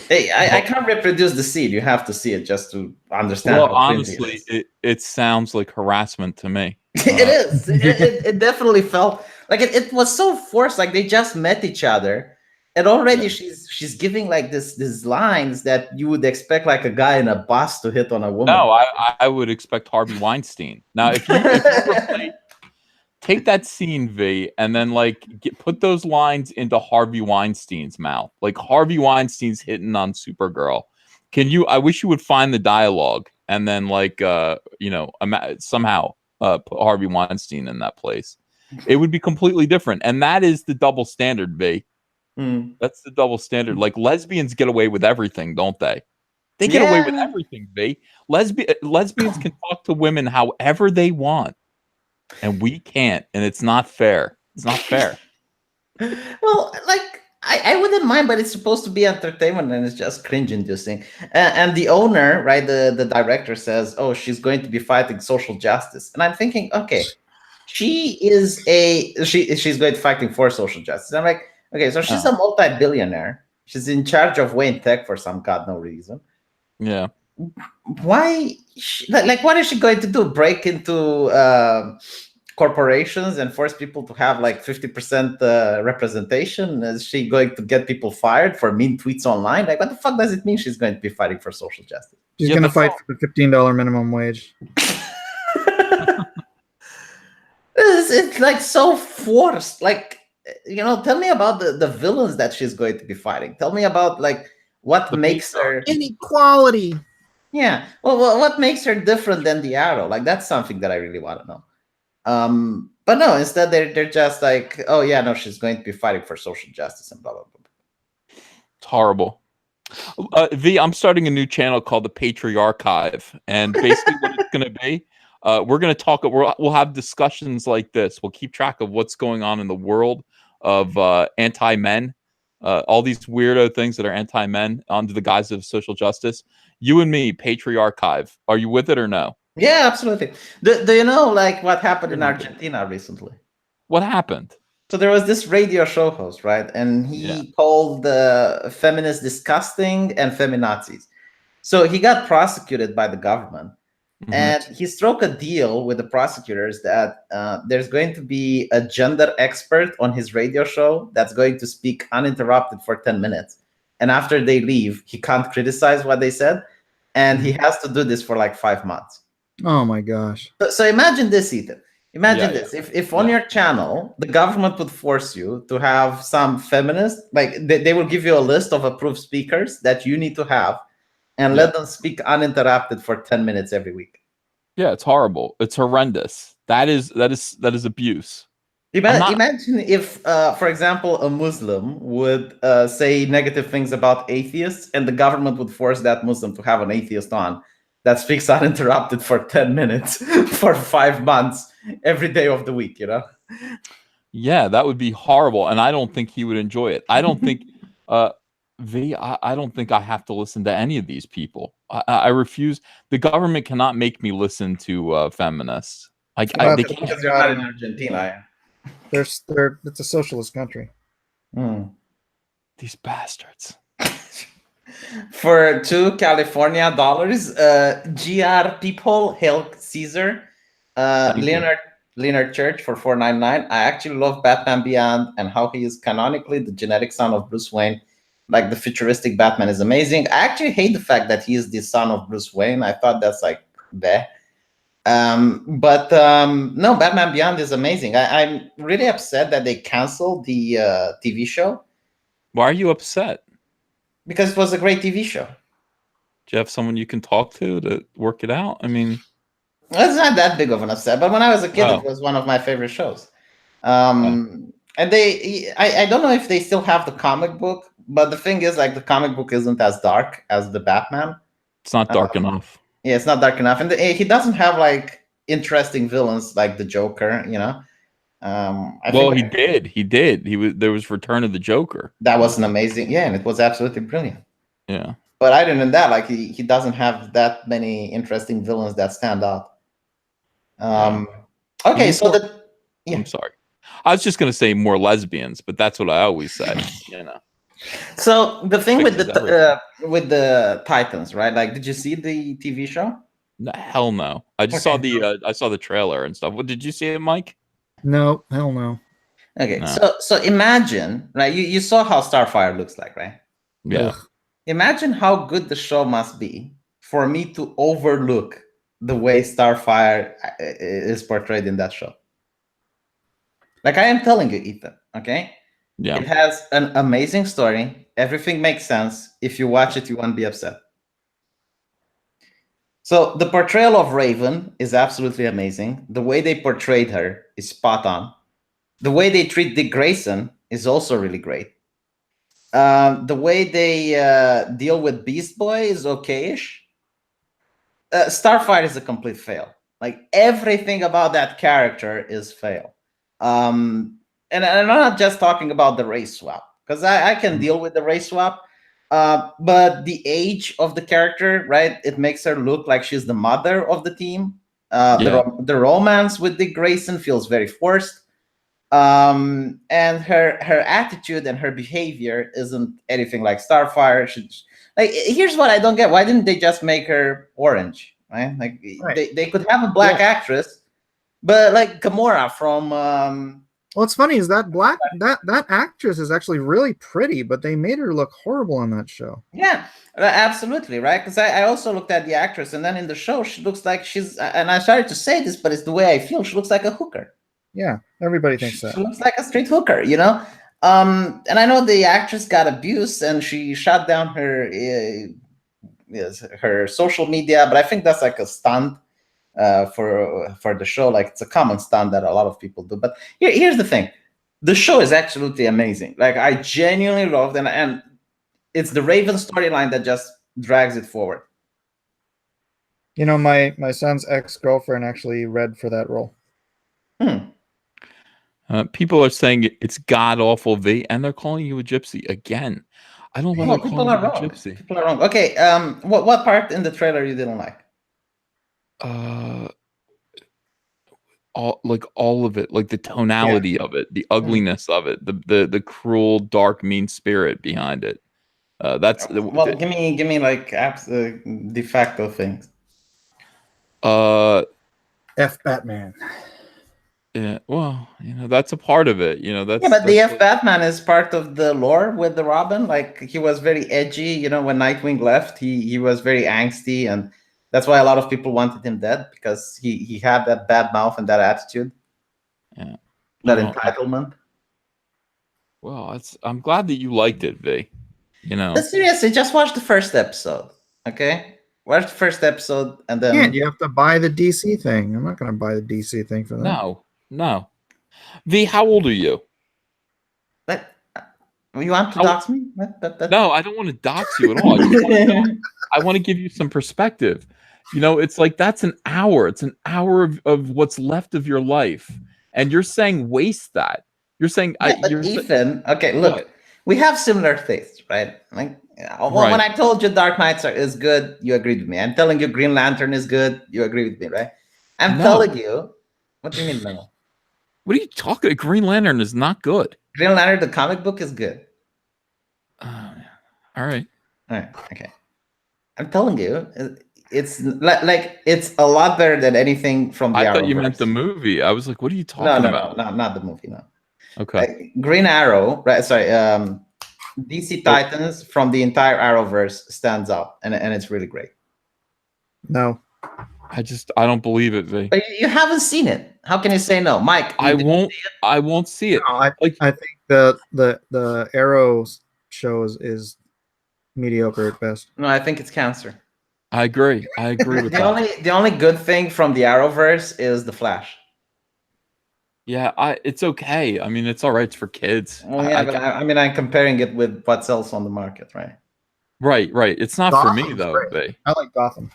Hey, I can't reproduce the scene. You have to see it just to understand. Well, honestly, it sounds like harassment to me. It is. It definitely felt like it was so forced. Like they just met each other, and already she's giving like these lines that you would expect like a guy in a bus to hit on a woman. No, I would expect Harvey Weinstein. Now, if you take that scene, V, and then like put those lines into Harvey Weinstein's mouth. Like Harvey Weinstein's hitting on Supergirl. I wish you would find the dialogue and then like somehow put Harvey Weinstein in that place. It would be completely different. And that is the double standard, V. That's the double standard. Like lesbians get away with everything, don't they? They get away with everything, V. Lesbians can talk to women however they want. And we can't, and it's not fair. It's not fair. Well, like I wouldn't mind, but it's supposed to be entertainment, and it's just cringe-inducing. And the owner, right, the director says, "Oh, she's going to be fighting social justice," and I'm thinking, okay, she's going to fighting for social justice. I'm like, okay, so she's a multi-billionaire. She's in charge of Wayne Tech for some god no reason. Yeah. Why? What is she going to do? Break into corporations and force people to have like 50% representation? Is she going to get people fired for mean tweets online? Like, what the fuck does it mean she's going to be fighting for social justice? She's going to fight for the $15 minimum wage. It's like so forced. Like, tell me about the villains that she's going to be fighting. Tell me about like what makes her inequality. Yeah. Well, what makes her different than the Arrow? Like, that's something that I really want to know. But no, instead they're just like, oh yeah, no, she's going to be fighting for social justice and blah blah blah. It's horrible. V, I'm starting a new channel called the Patriarchive, and basically what it's going to be, we're going to talk. We'll have discussions like this. We'll keep track of what's going on in the world of anti-men, all these weirdo things that are anti-men under the guise of social justice. You and me, Patriarchive. Are you with it or no? Yeah, absolutely. Do you know like what happened in Argentina recently? What happened? So there was this radio show host, right? And he called the feminists disgusting and feminazis. So he got prosecuted by the government. Mm-hmm. And he struck a deal with the prosecutors that there's going to be a gender expert on his radio show that's going to speak uninterrupted for 10 minutes. And after they leave, he can't criticize what they said. And he has to do this for like 5 months. Oh my gosh. So imagine this, Ethan. Imagine this. If on your channel, the government would force you to have some feminists, like they will give you a list of approved speakers that you need to have and let them speak uninterrupted for 10 minutes every week. Yeah, it's horrible. It's horrendous. That is abuse. Imagine if, for example, a Muslim would say negative things about atheists, and the government would force that Muslim to have an atheist on that speaks uninterrupted for 10 minutes for 5 months every day of the week, Yeah, that would be horrible, and I don't think he would enjoy it. I don't think, I don't think I have to listen to any of these people. I refuse. The government cannot make me listen to feminists. They can't. Because you're not in Argentina. It's a socialist country. These bastards. For $2 California, GR people, Hail Caesar, Leonard Church for $4.99. I actually love Batman Beyond and how he is canonically the genetic son of Bruce Wayne. Like the futuristic Batman is amazing. I actually hate the fact that he is the son of Bruce Wayne. I thought that's like bleh. No, Batman Beyond is amazing. I'm really upset that they canceled the TV show. Why are you upset? Because it was a great TV show. Do you have someone you can talk to work it out? I mean, it's not that big of an upset, but when I was a kid, it was one of my favorite shows. And I don't know if they still have the comic book, but the thing is, like, the comic book isn't as dark as the Batman. It's not dark enough. Yeah, it's not dark enough, and he doesn't have like interesting villains like the Joker. You know. He did. He did. There was Return of the Joker. That was an amazing, yeah, and it was absolutely brilliant. Yeah. But other than that, like he doesn't have that many interesting villains that stand out. Okay, so I'm sorry. I was just gonna say more lesbians, but that's what I always say. You know. So the thing with the Titans, right? Like, did you see the TV show? No, hell no. I just saw the trailer and stuff. What did you see it, Mike? No, hell no. Okay, no. So imagine, right? You saw how Starfire looks like, right? Yeah. Ugh. Imagine how good the show must be for me to overlook the way Starfire is portrayed in that show. Like, I am telling you, Ethan, okay? Yeah. It has an amazing story. Everything makes sense. If you watch it, you won't be upset. So the portrayal of Raven is absolutely amazing. The way they portrayed her is spot on. The way they treat Dick Grayson is also really great. The way they deal with Beast Boy is okay-ish. Starfire is a complete fail. Like, everything about that character is fail. And I'm not just talking about the race swap, because I can deal with the race swap. But the age of the character, right? It makes her look like she's the mother of the team. The romance with Dick Grayson feels very forced. And her attitude and her behavior isn't anything like Starfire. Here's what I don't get: why didn't they just make her orange? Right? Like, they could have a black actress, but like Gamora from. What's funny is that that actress is actually really pretty, but they made her look horrible on that show. Yeah, absolutely, right? Because I also looked at the actress, and then in the show she looks like she's. And I started to say this, but it's the way I feel. She looks like a hooker. Yeah, everybody thinks that. She looks like a street hooker, you know? And I know the actress got abused and she shut down her social media, but I think that's like a stunt for the show. Like, it's a common stunt that a lot of people do. But here's the thing. The show is absolutely amazing. Like, I genuinely loved it, and it's the Raven storyline that just drags it forward. You know, my son's ex-girlfriend actually read for that role. People are saying it's god-awful, V, and they're calling you a gypsy again. I don't know why they're calling you a gypsy. People are wrong. Okay, what part in the trailer you didn't like? All of it, like the tonality of it, the ugliness of it, the cruel, dark, mean spirit behind it. That's give me like de facto things. F Batman. Yeah, well, you know, that's a part of it. You know, but the F Batman is part of the lore with the Robin. Like, he was very edgy. You know, when Nightwing left, he was very angsty, and that's why a lot of people wanted him dead, because he had that bad mouth and that attitude. Yeah, that entitlement. Well, I'm glad that you liked it, V. You know, but seriously, just watch the first episode, okay? Watch the first episode, and then you have to buy the DC thing. I'm not going to buy the DC thing for that. No. V, how old are you? But you want to dox me? No, I don't want to dox you at all. I want to give you some perspective. You know, it's like, that's an hour. It's an hour of what's left of your life, and you're saying waste that. You're saying, Ethan. Okay, look, we have similar tastes, right? Like, when I told you Dark Knight is good, you agreed with me. I'm telling you Green Lantern is good, you agree with me, right? I'm telling you. What do you mean, no? What are you talking? Green Lantern is not good. Green Lantern, the comic book, is good. All right. All right. Okay. I'm telling you, it's like it's a lot better than anything from the I thought you Arrowverse. meant the movie. I was like, what are you No, talking no, about? no, not the movie. No. Okay. Green Arrow, right? Sorry. DC Titans from the entire Arrowverse stands out, and it's really great. No. I don't believe it, V. But you haven't seen it. How can you say no, Mike? I won't see it. No, I think the Arrow show is mediocre at best. No, I think it's cancer. I agree. I agree with that. The only good thing from the Arrowverse is the Flash. Yeah, it's okay. I mean, it's all right. It's for kids. Well, yeah, but I mean, I'm comparing it with what's else on the market, right? Right. It's not for me though, V. I like Gotham.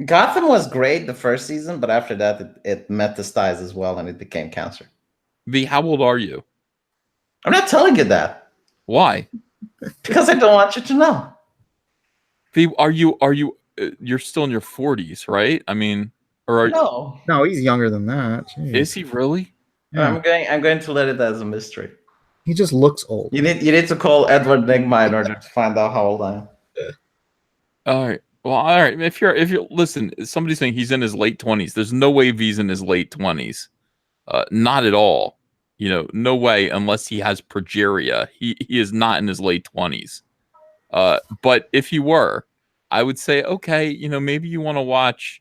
Gotham was great the first season, but after that, it metastasized as well, and it became cancer. V, how old are you? I'm not telling you that. Why? Because I don't want you to know. V, are you? You're still in your 40s, right? I mean, or no, he's younger than that. Jeez. Is he really? Yeah. I'm going to let it as a mystery. He just looks old. You need to call Edward Nigma in order to find out how old I am. All right. Well, all right. If you're listen, somebody's saying he's in his late 20s. There's no way V's in his late 20s. Not at all. No way unless he has progeria. He is not in his late 20s. But if he were, I would say, okay, maybe you want to watch.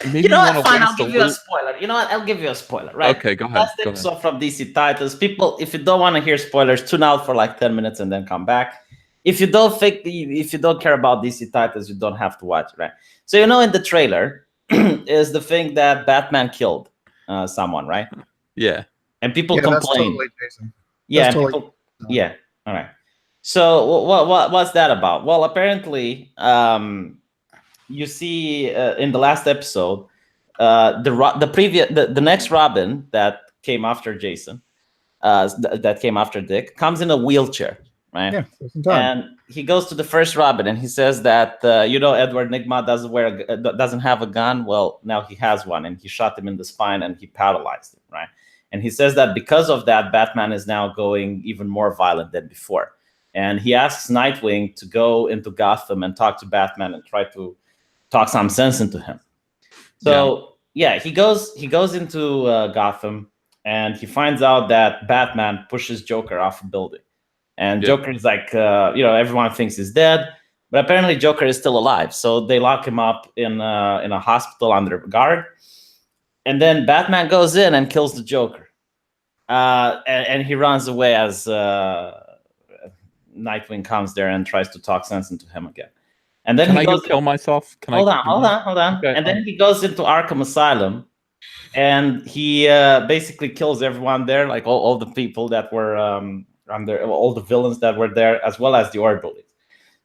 Maybe you know what? Fine, I'll give you a spoiler. You know what? I'll give you a spoiler, right? Okay, go ahead. Last episode from DC Titans. People, if you don't want to hear spoilers, tune out for like 10 minutes and then come back. If you don't care about DC Titans, you don't have to watch, right? So in the trailer is the thing that Batman killed someone, right? Yeah. And people complain. That's totally Jason. Yeah. Yeah. All right. So what's that about? Well, apparently, you see in the last episode, the next Robin that came after Jason, that came after Dick, comes in a wheelchair, right? Yeah, and he goes to the first Robin and he says that Edward Nigma doesn't have a gun. Well, now he has one, and he shot him in the spine and he paralyzed him, right? And he says that because of that, Batman is now going even more violent than before. And he asks Nightwing to go into Gotham and talk to Batman and try to talk some sense into him. So he goes into Gotham, and he finds out that Batman pushes Joker off a building. And Joker is like, everyone thinks he's dead, but apparently Joker is still alive. So they lock him up in a hospital under guard. And then Batman goes in and kills the Joker. And he runs away as Nightwing comes there and tries to talk sense into him again. And then I go kill myself? Hold on. Okay. And then he goes into Arkham Asylum, and he basically kills everyone there, like all the people that were under, all the villains that were there, as well as the orderlies.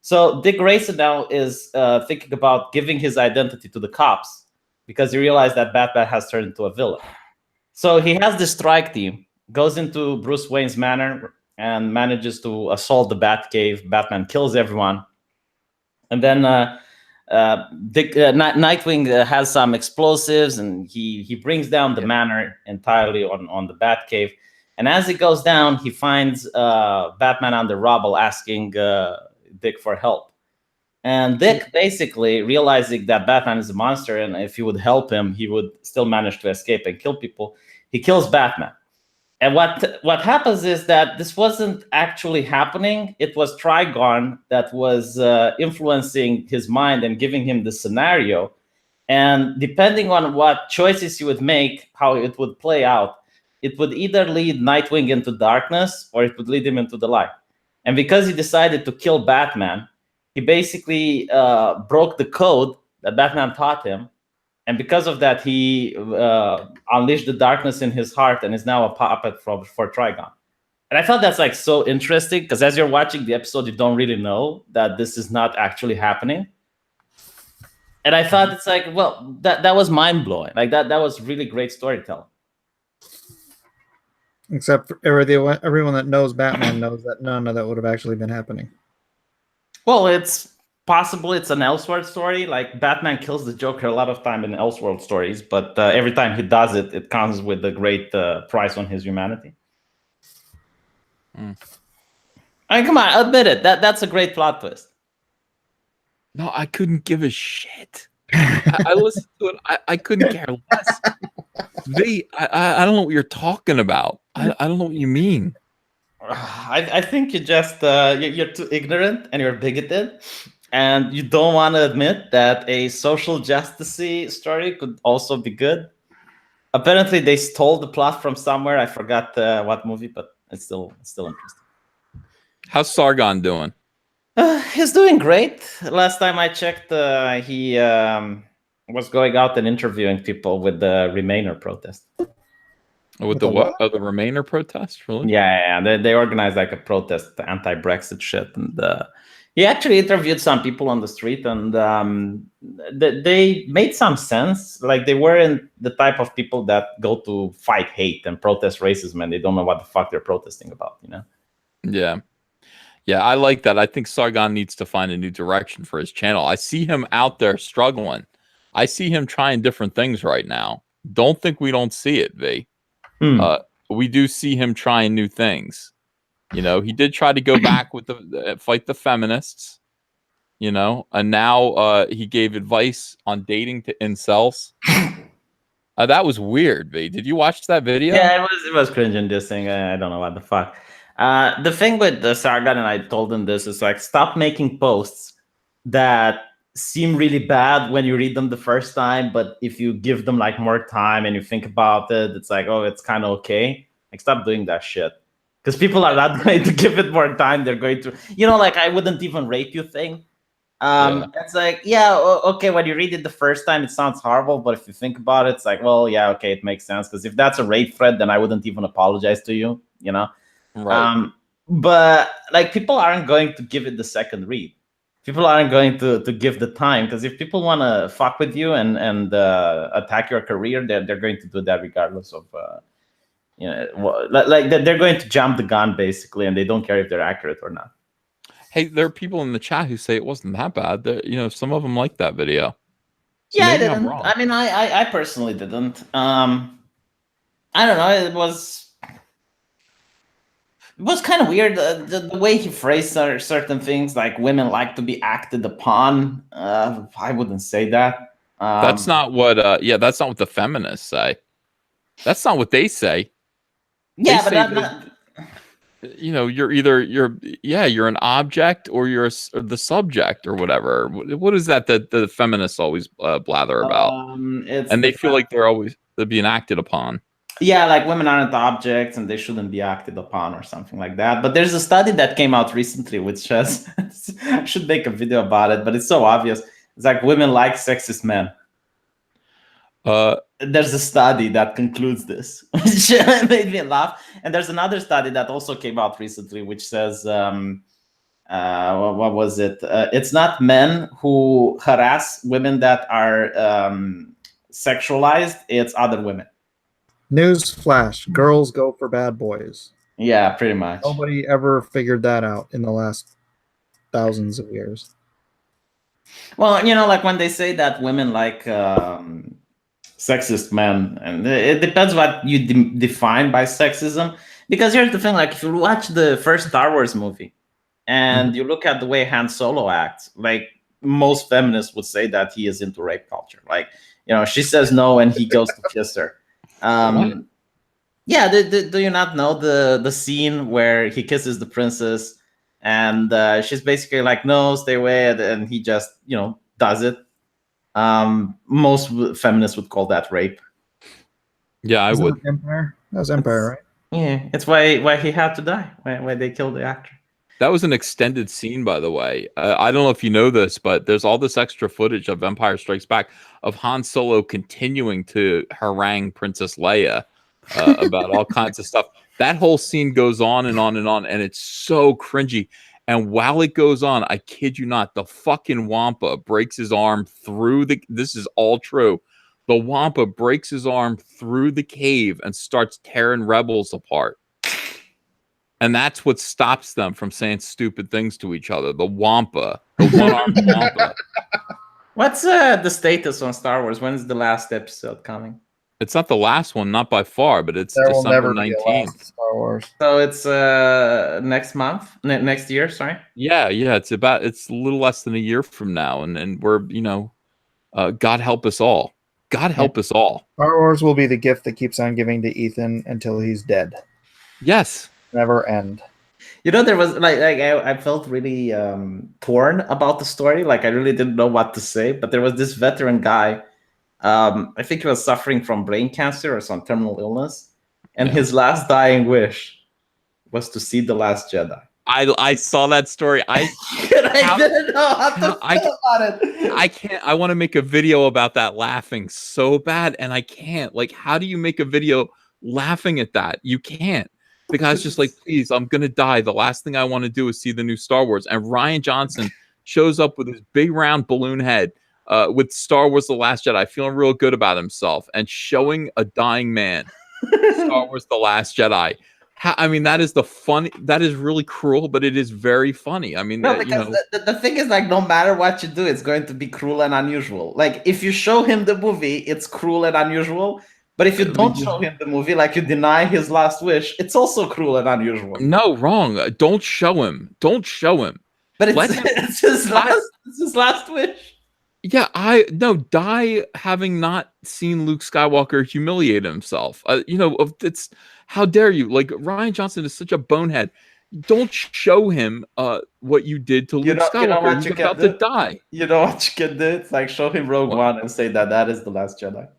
So Dick Grayson now is thinking about giving his identity to the cops because he realized that Batman has turned into a villain. So he has this strike team, goes into Bruce Wayne's manor, and manages to assault the Batcave. Batman kills everyone. And then Nightwing has some explosives, and he brings down the manor entirely on the Batcave. And as he goes down, he finds Batman on the rubble asking Dick for help. And Dick, basically realizing that Batman is a monster, and if he would help him, he would still manage to escape and kill people, he kills Batman. And what happens is that this wasn't actually happening. It was Trigon that was influencing his mind and giving him the scenario. And depending on what choices he would make, how it would play out, it would either lead Nightwing into darkness or it would lead him into the light. And because he decided to kill Batman, he basically broke the code that Batman taught him. And because of that, he unleashed the darkness in his heart and is now a puppet for Trigon. And I thought that's like so interesting because as you're watching the episode, you don't really know that this is not actually happening. And I thought it's like, well, that was mind-blowing. Like that was really great storytelling. Except for everyone that knows Batman knows that none of that would have actually been happening. Well, it's possible it's an Elseworld story. Like Batman kills the Joker a lot of time in Elseworld stories, but every time he does it, it comes with a great price on his humanity. Mm. I mean, come on, admit it. That's a great plot twist. No, I couldn't give a shit. I listened to it. I couldn't care less. I don't know what you're talking about. I don't know what you mean. I think you just you're too ignorant and you're bigoted, and you don't want to admit that a social justice story could also be good. Apparently, they stole the plot from somewhere. I forgot what movie, but it's still interesting. How's Sargon doing? He's doing great. Last time I checked, he was going out and interviewing people with the Remainer protest. With the what? Oh, the Remainer protest? Really? Yeah. They organized like a protest, anti-Brexit shit, and he actually interviewed some people on the street, and they made some sense. Like, they weren't the type of people that go to fight hate and protest racism, and they don't know what the fuck they're protesting about, you know? Yeah. Yeah, I like that. I think Sargon needs to find a new direction for his channel. I see him out there struggling. I see him trying different things right now. Don't think we don't see it, V. We do see him trying new things. You know, he did try to go back with the fight the feminists, you know, and now he gave advice on dating to incels. That was weird, V. Did you watch that video? Yeah, it was cringe-inducing. I don't know what the fuck. The thing with the Sargon, and I told him this, is like, stop making posts that seem really bad when you read them the first time, but if you give them like more time and you think about it, it's like, oh, it's kind of okay. Like, stop doing that shit, because people are not going to give it more time. They're going to, you know, like, I wouldn't even rape you thing. It's like, yeah, okay, when you read it the first time, it sounds horrible, but if you think about it, it's like, well, yeah, okay, it makes sense, because if that's a rape threat, then I wouldn't even apologize to you, you know? Right. But like, people aren't going to give it the second read. People aren't going to give the time, because if people want to fuck with you and attack your career, they're going to do that regardless of you know, like they're going to jump the gun basically, and they don't care if they're accurate or not. Hey, there are people in the chat who say it wasn't that bad. You know, some of them like that video. So yeah, I didn't. I mean, I personally didn't. I don't know. It was kind of weird, the way he phrased certain things, like women like to be acted upon. I wouldn't say that. That's not what. Yeah, that's not what the feminists say. That's not what they say. Yeah, they but say you know, you're either you're an object or you're the subject or whatever. What is that the feminists always blather about? And they feel like they're being acted upon. Yeah, like women aren't objects and they shouldn't be acted upon or something like that. But there's a study that came out recently which says, I should make a video about it, but it's so obvious. It's like, women like sexist men. There's a study that concludes this, which made me laugh. And there's another study that also came out recently, which says, what was it? It's not men who harass women that are sexualized, it's other women. News flash: girls go for bad boys. Yeah, pretty much. Nobody ever figured that out in the last thousands of years. Well, you know, like when they say that women like sexist men, and it depends what you define by sexism. Because here's the thing: like, if you watch the first Star Wars movie and you look at the way Han Solo acts, like, most feminists would say that he is into rape culture. Like, you know, she says no and he goes to kiss her. Yeah, do you not know the scene where he kisses the princess and she's basically like, no, stay away, and he just, you know, does it? Most feminists would call that rape. Yeah, I would. Empire? That was Empire, right? Yeah, it's why he had to die, why they killed the actor. That was an extended scene, by the way. I don't know if you know this, but there's all this extra footage of Empire Strikes Back of Han Solo continuing to harangue Princess Leia about all kinds of stuff. That whole scene goes on and on and on, and it's so cringy. And while it goes on, I kid you not, the fucking Wampa breaks his arm through this is all true. The Wampa breaks his arm through the cave and starts tearing rebels apart. And that's what stops them from saying stupid things to each other. The Wampa, the one-armed Wampa. What's the status on Star Wars? When's the last episode coming? It's not the last one, not by far, but it's There will December never be a 19th. last Star Wars. So it's next month, next year. Sorry. Yeah, it's a little less than a year from now, and we're God help us all. God help us all. Star Wars will be the gift that keeps on giving to Ethan until he's dead. Yes. Never end. There was I felt really torn about the story. Like I really didn't know what to say. But there was this veteran guy. I think he was suffering from brain cancer or some terminal illness, and his last dying wish was to see The Last Jedi. I saw that story. I didn't know how to feel about it. I can't. I want to make a video about that laughing so bad, and I can't. Like, how do you make a video laughing at that? You can't. The guy's just like, please, I'm gonna die. The last thing I want to do is see the new Star Wars. And Rian Johnson shows up with his big round balloon head, with Star Wars: The Last Jedi, feeling real good about himself, and showing a dying man Star Wars: The Last Jedi. I mean, that is that is really cruel, but it is very funny. I mean, no, because the thing is, like, no matter what you do, it's going to be cruel and unusual. Like, if you show him the movie, it's cruel and unusual. But if you don't show him the movie, like you deny his last wish, it's also cruel and unusual. No, wrong. Don't show him. Don't show him. But it's his last wish. Yeah, die having not seen Luke Skywalker humiliate himself. It's how dare you? Like, Rian Johnson is such a bonehead. Don't show him what you did to Luke Skywalker. He's about to die. You know what you can do? It's like show him Rogue One and say that is The Last Jedi.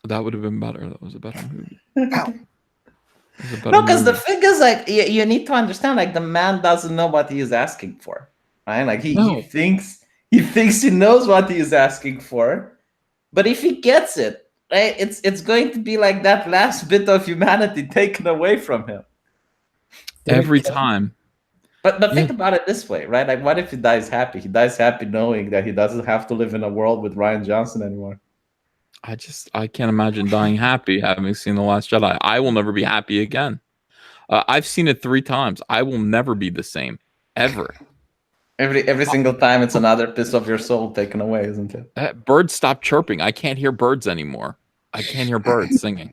That would have been better. That was a better movie. No, because the thing is, like, you need to understand, like, the man doesn't know what he is asking for, right? Like, he thinks he knows what he is asking for, but if he gets it, right, it's going to be like that last bit of humanity taken away from him. Every time. But think about it this way, right? Like, what if he dies happy? He dies happy knowing that he doesn't have to live in a world with Rian Johnson anymore. I can't imagine dying happy having seen The Last Jedi. I will never be happy again. I've seen it 3 times. I will never be the same, ever. Every single time, it's another piece of your soul taken away, isn't it? Birds stop chirping. I can't hear birds anymore. I can't hear birds singing.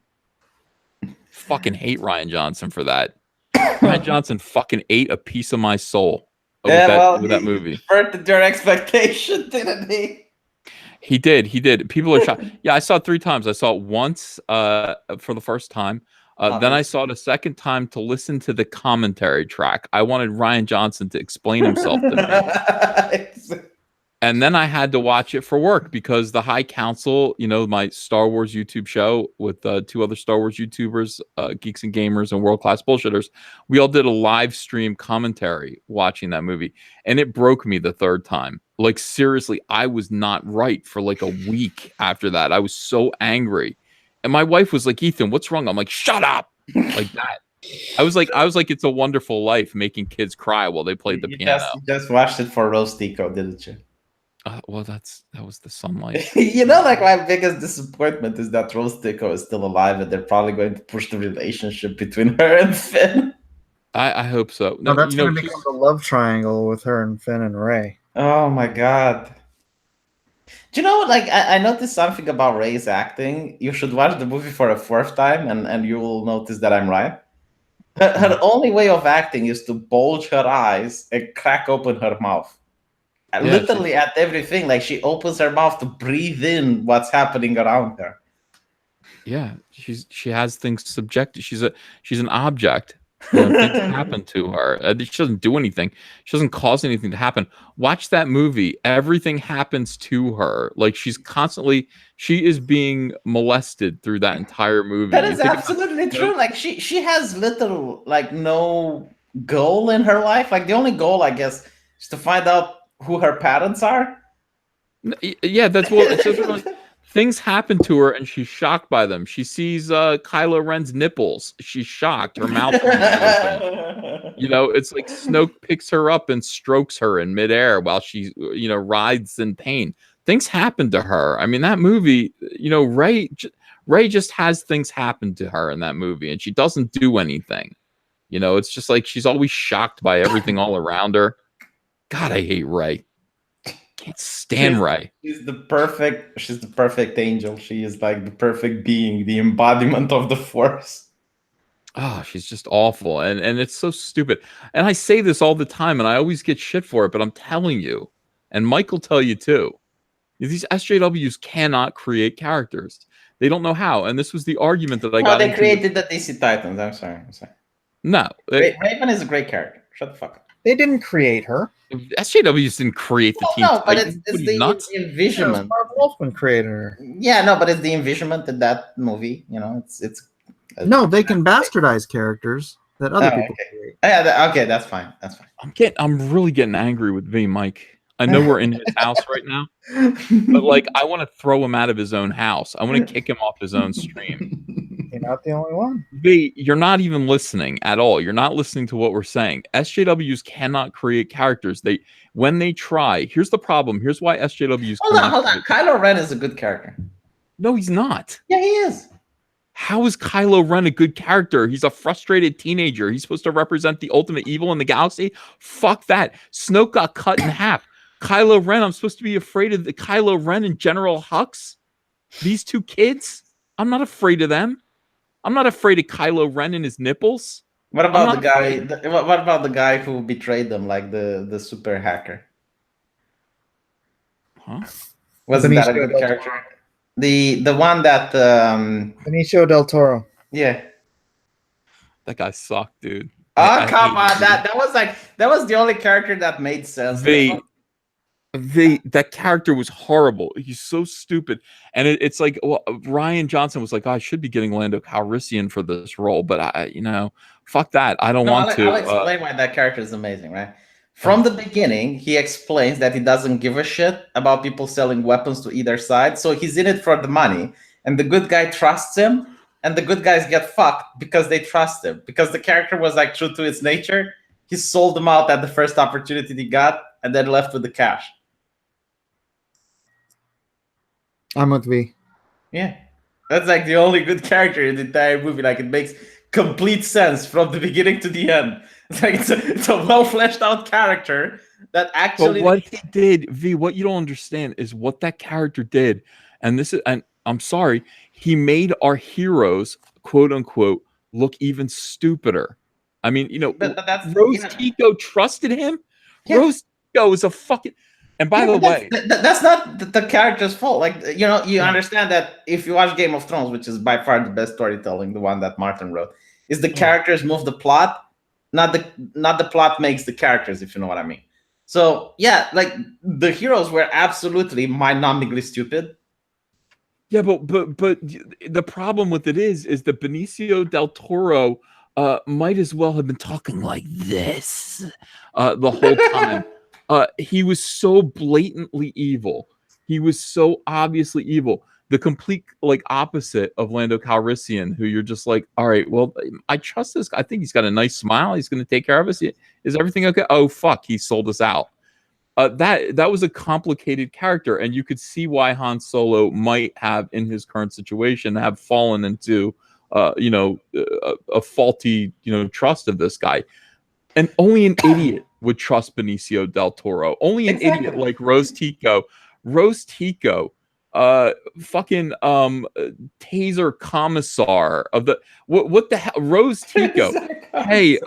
Fucking hate Rian Johnson for that. Rian Johnson fucking ate a piece of my soul with that movie. He burnt your expectation, didn't he? He did. People are shocked. Yeah, I saw it 3 times. I saw it once for the first time. Then I saw it a second time to listen to the commentary track. I wanted Rian Johnson to explain himself to me. And then I had to watch it for work because the High Council, my Star Wars YouTube show with 2 other Star Wars YouTubers, Geeks and Gamers and World Class Bullshitters, we all did a live stream commentary watching that movie. And it broke me the 3rd time. Like, seriously, I was not right for like a week after that. I was so angry. And my wife was like, Ethan, what's wrong? I'm like, shut up. Like that. I was like, It's a Wonderful Life, making kids cry while they played the piano. You just watched it for Roast Eco, didn't you? Well, that was the sunlight. Like, my biggest disappointment is that Rose Tico is still alive, and they're probably going to push the relationship between her and Finn. I hope so. No, that's going to become the love triangle with her and Finn and Rey. Oh my god! Do you know what? Like, I noticed something about Rey's acting. You should watch the movie for a 4th time, and you will notice that I'm right. Her only way of acting is to bulge her eyes and crack open her mouth. Literally at everything, like, she opens her mouth to breathe in what's happening around her. Yeah, she has things subjective. She's an object. Things happen to her. She doesn't do anything. She doesn't cause anything to happen. Watch that movie. Everything happens to her. Like, she is being molested through that entire movie. That is absolutely true. Like, she has little, like, no goal in her life. Like, the only goal, I guess, is to find out who her parents are. Yeah, that's what it's just. Things happen to her, and she's shocked by them. She sees Kylo Ren's nipples. She's shocked. Her mouth comes open. It's like Snoke picks her up and strokes her in midair while she, writhes in pain. Things happen to her. I mean, that movie, Rey just has things happen to her in that movie, and she doesn't do anything. It's just like she's always shocked by everything all around her. God, I hate Rey. can't stand Ray. She's the perfect angel. She is like the perfect being, the embodiment of the Force. Oh, she's just awful, and it's so stupid. And I say this all the time, and I always get shit for it, but I'm telling you, and Mike will tell you too, these SJWs cannot create characters. They don't know how. And this was the argument that I got they into. created the DC Titans. I'm sorry. No. Raven is a great character. Shut the fuck up. They didn't create her. SJWs didn't create the Teen No, but Titans. it's the envisionment. Marv Wolfman created her. Yeah, no, but it's the envisionment in that movie. You know, it's. No, they can bastardize characters that other people create. Yeah, okay, that's fine. That's fine. I'm really getting angry with V, Mike. I know we're in his house right now, but like, I want to throw him out of his own house. I want to kick him off his own stream. You're not the only one. V, you're not even listening at all. You're not listening to what we're saying. SJWs cannot create characters. When they try, here's the problem. Here's why SJWs. Hold on. Kylo Ren is a good character. No, he's not. Yeah, he is. How is Kylo Ren a good character? He's a frustrated teenager. He's supposed to represent the ultimate evil in the galaxy. Fuck that. Snoke got cut in half. Kylo Ren, I'm supposed to be afraid of the Kylo Ren and General Hux? These two kids? I'm not afraid of them. I'm not afraid of Kylo Ren and his nipples. What about the guy? What about the guy who betrayed them, like the super hacker? Huh? Wasn't that a good character? The one that Benicio del Toro. Yeah. That guy sucked, dude. Oh, come on. That was the only character that made sense. That character was horrible. He's so stupid. And it's like, well, Ryan Johnson was like, oh, I should be getting Lando Calrissian for this role, but fuck that. I don't want to. I'll explain why that character is amazing, right? From the beginning, he explains that he doesn't give a shit about people selling weapons to either side. So he's in it for the money. And the good guy trusts him. And the good guys get fucked because they trust him. Because the character was like true to its nature. He sold them out at the first opportunity he got and then left with the cash. I'm with V. Yeah. That's like the only good character in the entire movie. Like, it makes complete sense from the beginning to the end. It's like it's a well fleshed out character that actually. But what he did, V, what you don't understand is what that character did, and I'm sorry, he made our heroes, quote unquote, look even stupider. I mean, but Rose Tico trusted him. Yeah. Rose Tico is a fucking. And by the way, that's not the character's fault. Like, you understand that if you watch Game of Thrones, which is by far the best storytelling, the one that Martin wrote, is the characters move the plot, not the plot makes the characters, if you know what I mean. So yeah, like the heroes were absolutely mind-numbingly stupid. Yeah, but the problem with it is that Benicio del Toro might as well have been talking like this the whole time. He was so blatantly evil. He was so obviously evil. The complete opposite of Lando Calrissian, who you're just like, all right, well, I trust this guy. I think he's got a nice smile. He's going to take care of us. Is everything okay? Oh, fuck, he sold us out. That was a complicated character, and you could see why Han Solo might have, in his current situation, have fallen into, a faulty, trust of this guy. And only an idiot would trust Benicio del Toro. Only an idiot like Rose Tico. Rose Tico, fucking taser commissar of the what the hell? Rose Tico. Hey,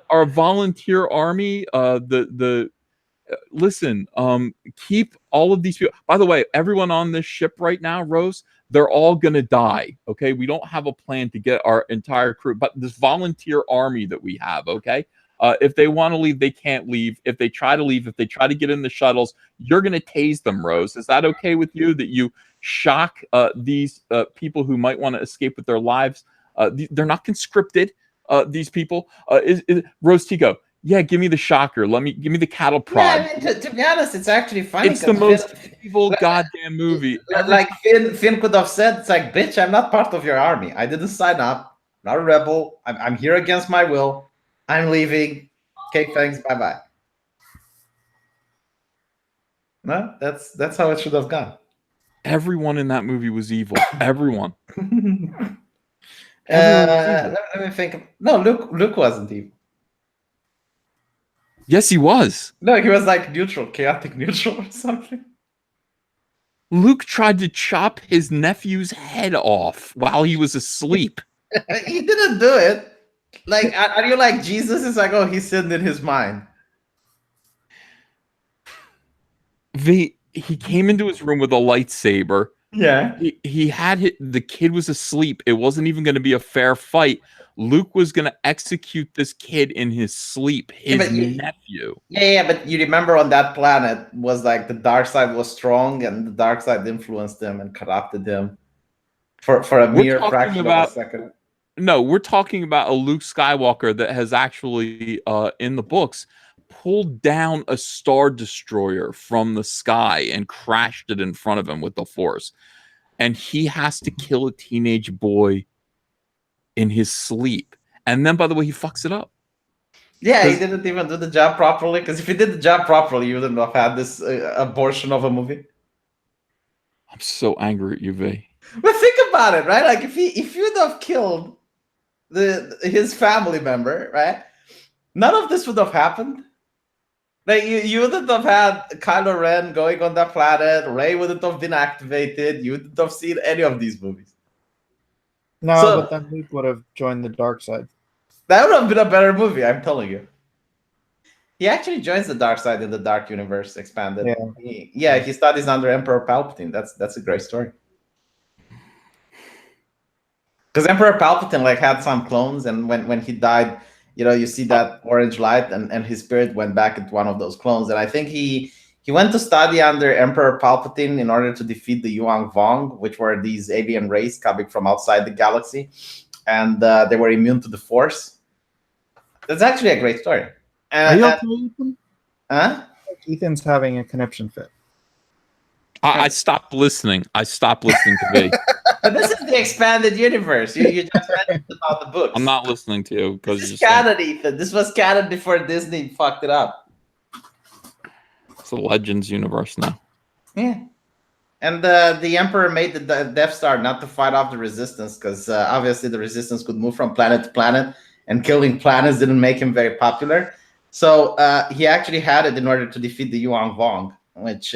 our volunteer army. Listen. Keep all of these people. By the way, everyone on this ship right now, Rose, they're all gonna die. Okay, we don't have a plan to get our entire crew, but this volunteer army that we have. Okay. If they want to leave, they can't leave. If they try to leave, if they try to get in the shuttles, you're going to tase them, Rose. Is that okay with you, that you shock these people who might want to escape with their lives? They're not conscripted, these people. Rose Tico, yeah, give me the shocker. Give me the cattle prod. Yeah, I mean, to be honest, it's actually funny. It's the most evil goddamn movie. Like Finn could have said, it's like, bitch, I'm not part of your army. I didn't sign up. I'm not a rebel. I'm here against my will. I'm leaving. Okay, thanks. Bye-bye. No, that's how it should have gone. Everyone in that movie was evil. Everyone. Let me think. No, Luke wasn't evil. Yes, he was. No, he was like neutral, chaotic neutral or something. Luke tried to chop his nephew's head off while he was asleep. He didn't do it. Like, are you like Jesus? Is like, oh, he sinned in his mind. He came into his room with a lightsaber. Yeah. He had the kid was asleep. It wasn't even going to be a fair fight. Luke was going to execute this kid in his sleep, his nephew. Yeah, but you remember on that planet was like the dark side was strong and the dark side influenced him and corrupted him for a mere fraction of a second. No, we're talking about a Luke Skywalker that has actually, in the books, pulled down a Star Destroyer from the sky and crashed it in front of him with the Force. And he has to kill a teenage boy in his sleep. And then, by the way, he fucks it up. Yeah, he didn't even do the job properly. Because if he did the job properly, you wouldn't have had this abortion of a movie. I'm so angry at you, V. But think about it, right? Like if you'd have killed his family member, right? None of this would have happened. Like you wouldn't have had Kylo Ren going on that planet. Rey wouldn't have been activated. You wouldn't have seen any of these movies. No, but then Luke would have joined the dark side. That would have been a better movie, I'm telling you. He actually joins the dark side in the Dark Universe expanded. Yeah, he studies under Emperor Palpatine. That's a great story. Because Emperor Palpatine like had some clones, and when he died, you see that orange light, and his spirit went back into one of those clones. And I think he went to study under Emperor Palpatine in order to defeat the Yuang Vong, which were these alien race coming from outside the galaxy, and they were immune to the Force. That's actually a great story. Are you okay, Ethan? Huh? Ethan's having a conniption fit. I stopped listening. I stopped listening to V. But this is the expanded universe. You just mentioned about the books. I'm not listening to you because this is canon, Ethan. This was canon before Disney fucked it up. It's a Legends universe now. Yeah. And the Emperor made the Death Star not to fight off the Resistance, because obviously the Resistance could move from planet to planet, and killing planets didn't make him very popular. So he actually had it in order to defeat the Yuang Vong, which...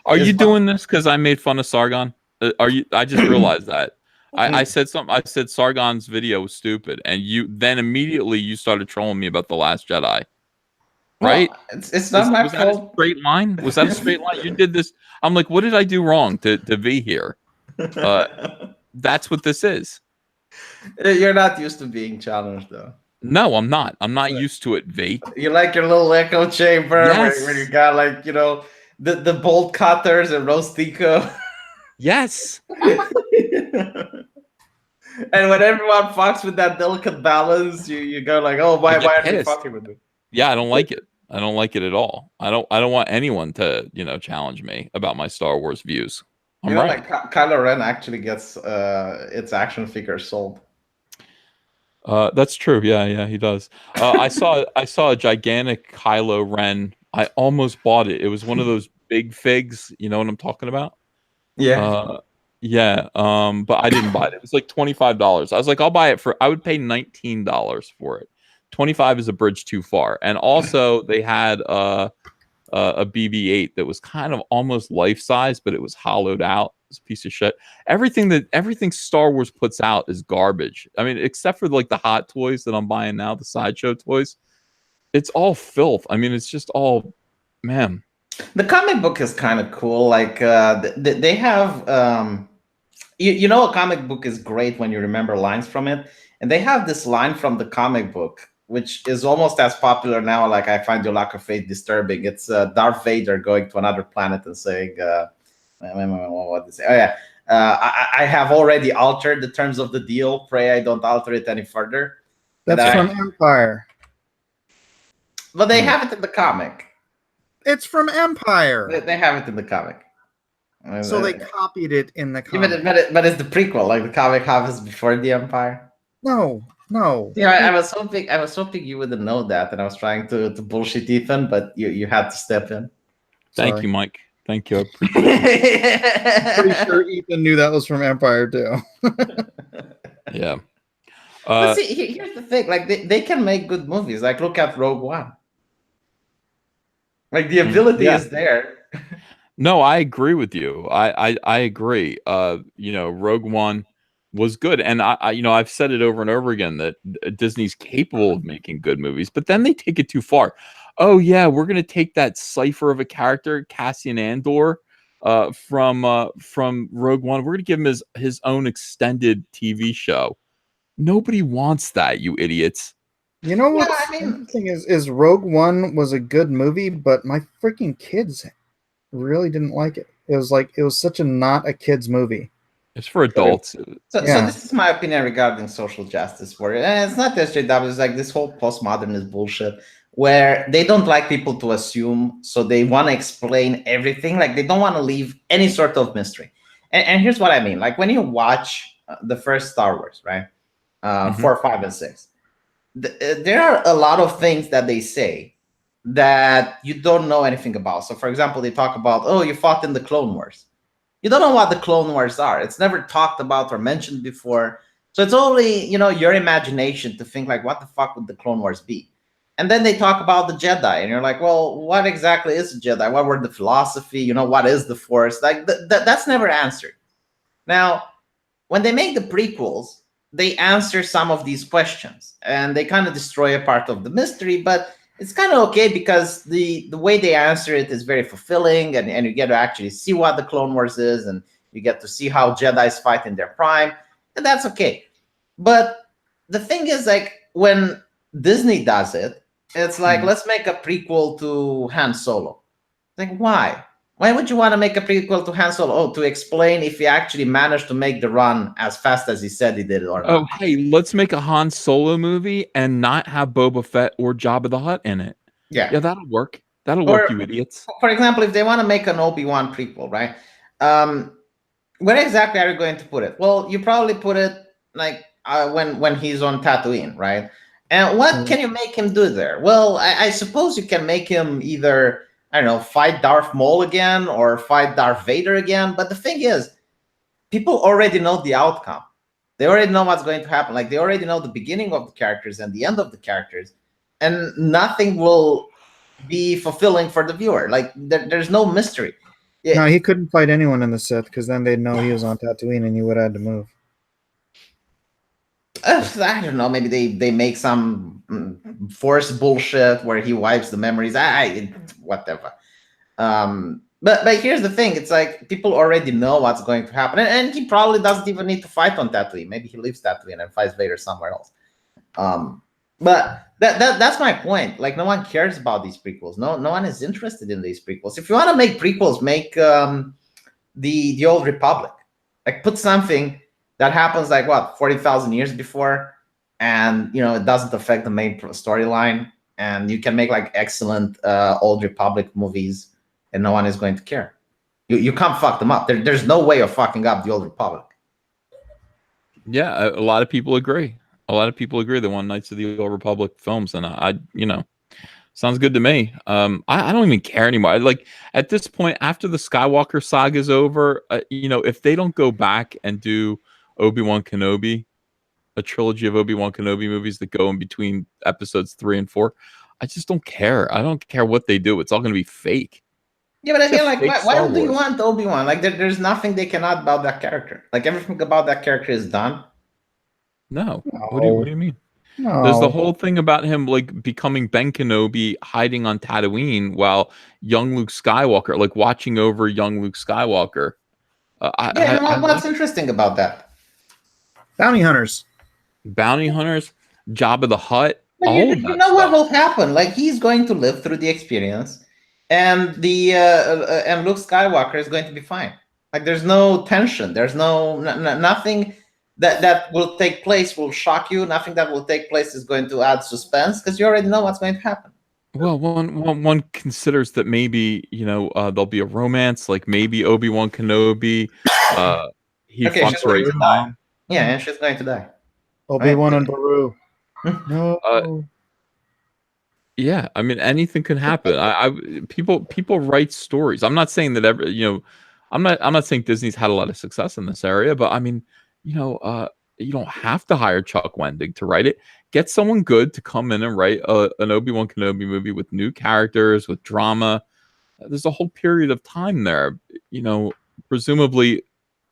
Are you doing this because I made fun of Sargon? Are you? I just realized that. I said something. I said Sargon's video was stupid, and then immediately you started trolling me about The Last Jedi. Right? Well, it's not my fault. Was that a straight line? Was that a straight line? You did this. I'm like, what did I do wrong to V here? That's what this is. You're not used to being challenged, though. No, I'm not. I'm not used to it, V. You like your little echo chamber where you got like, the bolt cutters and Rostico. Yes. And when everyone fucks with that delicate balance, you go like, oh, why are you fucking with me? Yeah, I don't like it. I don't like it at all. I don't want anyone to, challenge me about my Star Wars views. I'm right. Like Kylo Ren actually gets its action figure sold. That's true. Yeah, he does. I saw a gigantic Kylo Ren. I almost bought it. It was one of those big figs. You know what I'm talking about? Yeah. Yeah. But I didn't buy it. It was like $25. I was like, I'll buy it I would pay $19 for it. 25 is a bridge too far. And also they had a BB-8 that was kind of almost life size, but it was hollowed out. It's a piece of shit. Everything Star Wars puts out is garbage. I mean, except for like the hot toys that I'm buying now, the sideshow toys. It's all filth. I mean, it's just all, man. The comic book is kind of cool. Like they have, a comic book is great when you remember lines from it. And they have this line from the comic book, which is almost as popular now. Like, I find your lack of faith disturbing. It's Darth Vader going to another planet and saying, what is it? Oh yeah, I have already altered the terms of the deal. Pray I don't alter it any further. That's from Empire. But they have it in the comic. It's from Empire. They have it in the comic. So they copied it in the comic. But it's the prequel. Like, the comic happens before the Empire. No. Yeah, I was hoping you wouldn't know that, and I was trying to bullshit Ethan, but you had to step in. Thank you, Mike. Thank you. I appreciate it. Pretty sure Ethan knew that was from Empire too. Yeah. But see, here's the thing: like, they can make good movies. Like, look at Rogue One. Like, the ability is there. No, I agree with you. I agree. Rogue One was good, and I've said it over and over again that Disney's capable of making good movies, but then they take it too far. Oh yeah, we're gonna take that cipher of a character, Cassian Andor, from Rogue One. We're gonna give him his own extended TV show. Nobody wants that, you idiots. You know Yeah, what's I mean, interesting is Rogue One was a good movie, but my freaking kids really didn't like it. It was such a not a kids movie. It's for adults. so Yeah. this is my opinion regarding social justice warrior. And it's not SJW, it's like this whole postmodernist bullshit where they don't like people to assume, so they want to explain everything. Like they don't want to leave any sort of mystery. And here's what I mean. Like when you watch the first Star Wars, right? 4, 5, and 6. There are a lot of things that they say that you don't know anything about. So, for example, they talk about, oh, you fought in the Clone Wars. You don't know what the Clone Wars are. It's never talked about or mentioned before. So it's only, your imagination to think like, what the fuck would the Clone Wars be? And then they talk about the Jedi, and you're like, well, what exactly is a Jedi? What were the philosophy? What is the Force? Like that's never answered. Now, when they make the prequels, they answer some of these questions, and they kind of destroy a part of the mystery, but it's kind of okay because the way they answer it is very fulfilling, and you get to actually see what the Clone Wars is, and you get to see how Jedi's fight in their prime, and that's okay. But the thing is, like, when Disney does it, it's like, let's make a prequel to Han Solo. Like, why? Why would you want to make a prequel to Han Solo? Oh, to explain if he actually managed to make the run as fast as he said he did or not. Oh, hey, let's make a Han Solo movie and not have Boba Fett or Jabba the Hutt in it. Yeah, that'll work. That'll work, you idiots. For example, if they want to make an Obi-Wan prequel, right? Where exactly are you going to put it? Well, you probably put it like when he's on Tatooine, right? And what can you make him do there? Well, I suppose you can make him either, I don't know, fight Darth Maul again or fight Darth Vader again. But the thing is, people already know the outcome. They already know what's going to happen. Like they already know the beginning of the characters and the end of the characters, and nothing will be fulfilling for the viewer. Like there's no mystery. Yeah. No, he couldn't fight anyone in the Sith because then they'd know he was on Tatooine and he would have had to move. I don't know. Maybe they make some Force bullshit where he wipes the memories. Whatever. But here's the thing. It's like people already know what's going to happen, and he probably doesn't even need to fight on Tatooine. Maybe he leaves Tatooine and fights Vader somewhere else. But that's my point. Like no one cares about these prequels. No one is interested in these prequels. If you want to make prequels, make the Old Republic. Like put something that happens like 40,000 years before, and it doesn't affect the main storyline, and you can make like excellent Old Republic movies, and no one is going to care. You can't fuck them up. There's no way of fucking up the Old Republic. Yeah, a lot of people agree. A lot of people agree. They want Knights of the Old Republic films, and I sounds good to me. I don't even care anymore. Like at this point, after the Skywalker saga is over, if they don't go back and do Obi-Wan Kenobi, a trilogy of Obi-Wan Kenobi movies that go in between episodes 3 and 4, I just don't care. I don't care what they do. It's all going to be fake. Yeah, but again, like, why do you want Obi-Wan? Like, there's nothing they can add about that character. Like, everything about that character is done. No. What do you mean? No. There's the whole thing about him like becoming Ben Kenobi, hiding on Tatooine while young Luke Skywalker, like watching over young Luke Skywalker. What's interesting about that? Bounty hunters. Jabba the Hutt. You know what will happen? Like he's going to live through the experience, and and Luke Skywalker is going to be fine. Like there's no tension. There's nothing that will take place will shock you. Nothing that will take place is going to add suspense because you already know what's going to happen. Well, one considers that maybe there'll be a romance, like maybe Obi-Wan Kenobi. He fucks Rey's mom. Yeah, and she's going to die. Obi-Wan and Baru. No. Yeah, I mean anything could happen. People write stories. I'm not saying that I'm not saying Disney's had a lot of success in this area, but I mean, you don't have to hire Chuck Wendig to write it. Get someone good to come in and write an Obi-Wan Kenobi movie with new characters, with drama, There's a whole period of time there. You know, presumably,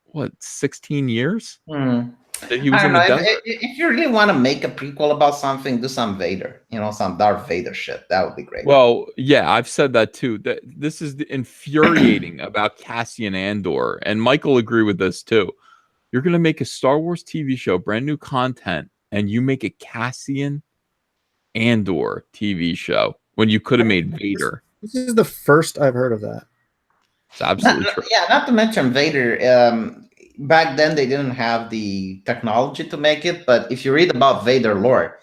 what, 16 years that he I was don't in know. the If, desert. if you really want to make a prequel about something, do some Vader. You know, some Darth Vader shit. That would be great. Well, yeah, I've said that too. That this is infuriating about Cassian Andor, and Michael agree with this too. You're gonna make a Star Wars TV show, brand new content, and you make a Cassian Andor TV show when you could have made Vader. This is the first I've heard of that. It's absolutely true. Yeah, not to mention Vader. Back then they didn't have the technology to make it, but if you read about Vader lore,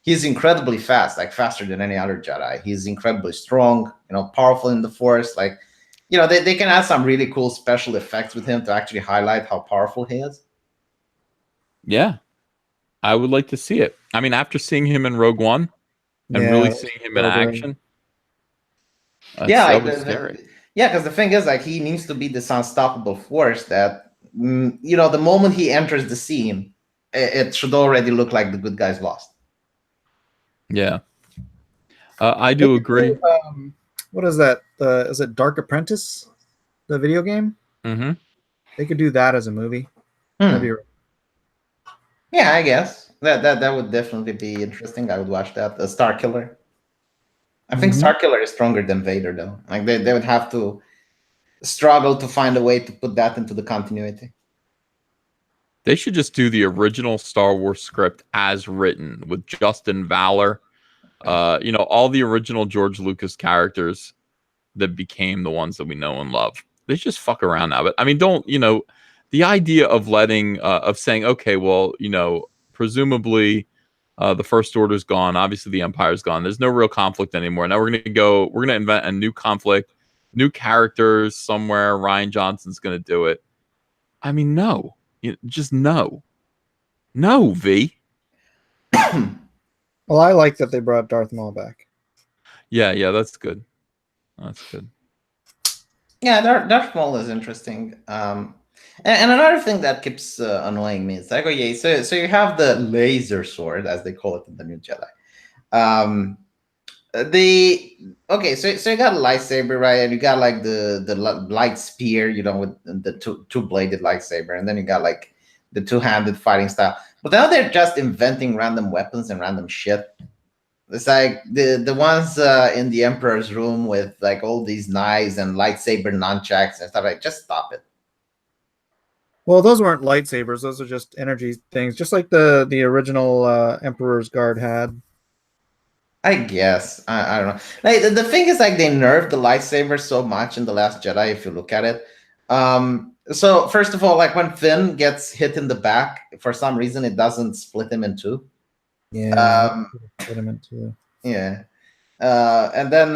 he's incredibly fast, like faster than any other Jedi. He's incredibly strong, you know, powerful in the Force. Like, you know, they can add some really cool special effects with him to actually highlight how powerful he is. Yeah, I would like to see it. I mean, after seeing him in Rogue One and really seeing him in action, that was scary. Yeah, because the thing is, like, he needs to be this unstoppable force that, you know, the moment he enters the scene, it should already look like the good guys lost. Yeah, I do agree. What is that? Is it Dark Apprentice, the video game? Mm-hmm. They could do that as a movie. Yeah, I guess that would definitely be interesting. I would watch that. The Star Killer. I think Star Killer is stronger than Vader, though. Like they would have to struggle to find a way to put that into the continuity. They should just do the original Star Wars script as written with Justin Valor. You know, all the original George Lucas characters that became the ones that we know and love. They just fuck around now. But I mean, don't, you know, the idea of letting, of saying, okay, well, you know, presumably the First Order's gone. Obviously, the Empire's gone. There's no real conflict anymore. Now we're going to invent a new conflict, new characters somewhere. Rian Johnson's going to do it. I mean, no. Just no. No, V. Well, I like that they brought Darth Maul back. Yeah, that's good. That's good. Yeah, Darth Maul is interesting. And another thing that keeps annoying me is like, okay, so you have the laser sword, as they call it in the New Jedi. So you got a lightsaber, right? And you got like the light spear, you know, with the two bladed lightsaber, and then you got like the two-handed fighting style. But now they're just inventing random weapons and random shit. It's like the ones in the Emperor's room with like all these knives and lightsaber nunchucks and stuff. Like, just stop it. Well, those weren't lightsabers; those are just energy things, just like the original Emperor's Guard had. I guess I don't know. Like the thing is, like, they nerfed the lightsaber so much in the Last Jedi. If you look at it, so first of all, like when Finn gets hit in the back, for some reason it doesn't split him in two. Yeah, split him in two. Yeah, and then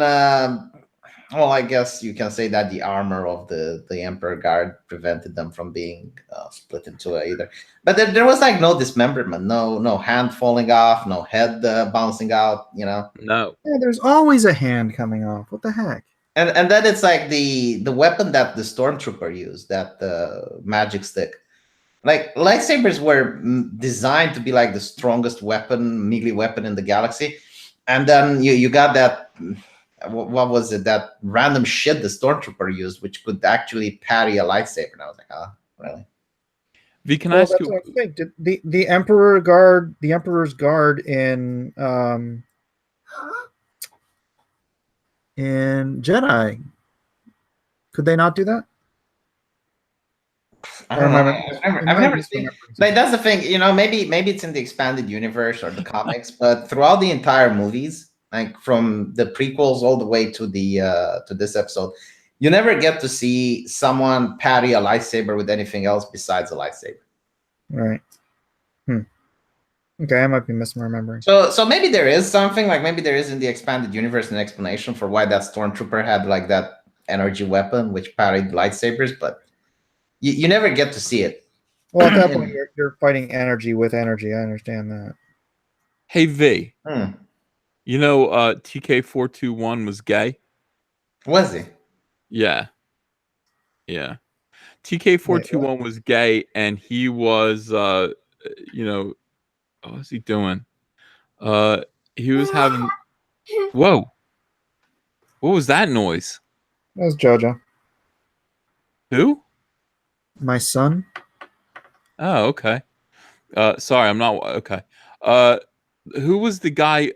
well, I guess you can say that the armor of the Emperor Guard prevented them from being split into either. But there was like no dismemberment, no hand falling off, no head bouncing out. You know, no. Yeah, there's always a hand coming off. What the heck? And then it's like the weapon that the stormtrooper used, that magic stick. Like lightsabers were designed to be like the strongest weapon, melee weapon in the galaxy, and then you got that. What was it? That random shit the stormtrooper used, which could actually parry a lightsaber. And I was like, oh, really? V, can I ask you? What I think. Did the Emperor's Guard in Jedi, could they not do that? I don't know. I've never seen. Like, that's the thing, you know. Maybe it's in the expanded universe or the comics, but throughout the entire movies, like from the prequels all the way to the to this episode, you never get to see someone parry a lightsaber with anything else besides a lightsaber. Right. Okay, I might be misremembering. So maybe there is something, like maybe there is in the expanded universe an explanation for why that stormtrooper had like that energy weapon which parried lightsabers, but you never get to see it. Well, at that point, you're fighting energy with energy. I understand that. Hey, V. You know, TK421 was gay? Was he? Yeah. TK421 was gay, and he was, you know, what was he doing? He was having... Whoa. What was that noise? That was JoJo. Who? My son. Oh, okay. Sorry, I'm not okay. Who was the guy?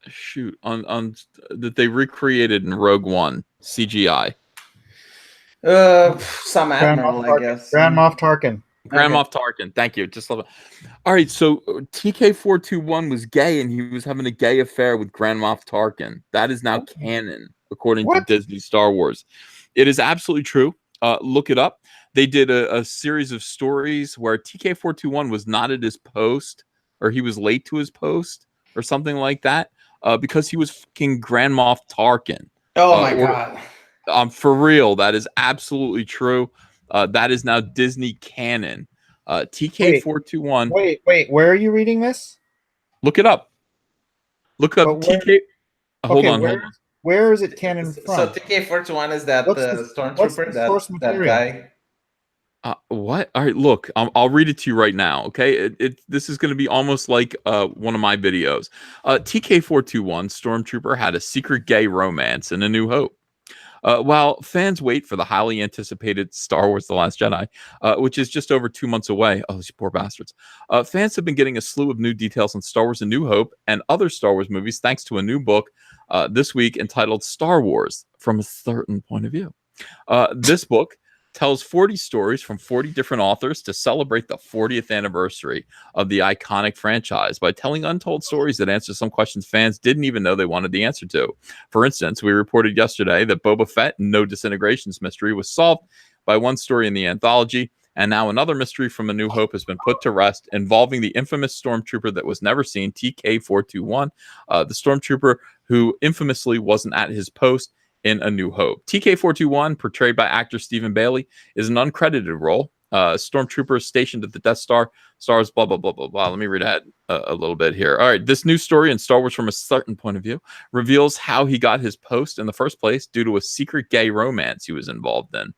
Shoot, on that they recreated in Rogue One CGI. Some Grand admiral, Moff I Tarkin. guess. Grand Moff Tarkin. Grand Okay. Moff Tarkin. Thank you. Just love it. All right, so TK421 was gay, and he was having a gay affair with Grand Moff Tarkin. That is now canon, according to What? Disney Star Wars. It is absolutely true. Look it up. They did a series of stories where TK421 was not at his post, or he was late to his post, or something like that, because he was fucking Grand Moff Tarkin. Oh my God. For real, that is absolutely true. That is now Disney canon. TK421. Wait. Where are you reading this? Look it up. Look up But where- TK. Hold Okay, on, hold on. where is it canon from? So TK421 is that What's the the stormtrooper, source that material? guy? What? All right, look. I'll read it to you right now. Okay, this is going to be almost like one of my videos. TK421 Stormtrooper had a secret gay romance in A New Hope. While fans wait for the highly anticipated Star Wars The Last Jedi, which is just over 2 months away, oh, these poor bastards, fans have been getting a slew of new details on Star Wars A New Hope and other Star Wars movies thanks to a new book this week entitled Star Wars from a Certain Point of View. This book tells 40 stories from 40 different authors to celebrate the 40th anniversary of the iconic franchise by telling untold stories that answer some questions fans didn't even know they wanted the answer to. For instance, we reported yesterday that Boba Fett and No Disintegrations mystery was solved by one story in the anthology, and now another mystery from A New Hope has been put to rest involving the infamous stormtrooper that was never seen, TK421, the stormtrooper who infamously wasn't at his post in A New Hope. TK421, portrayed by actor Stephen Bailey, is an uncredited role. Stormtrooper stationed at the Death Star, stars blah, blah, blah, blah, blah. Let me read ahead a little bit here. All right, this new story in Star Wars from a Certain Point of View reveals how he got his post in the first place due to a secret gay romance he was involved in.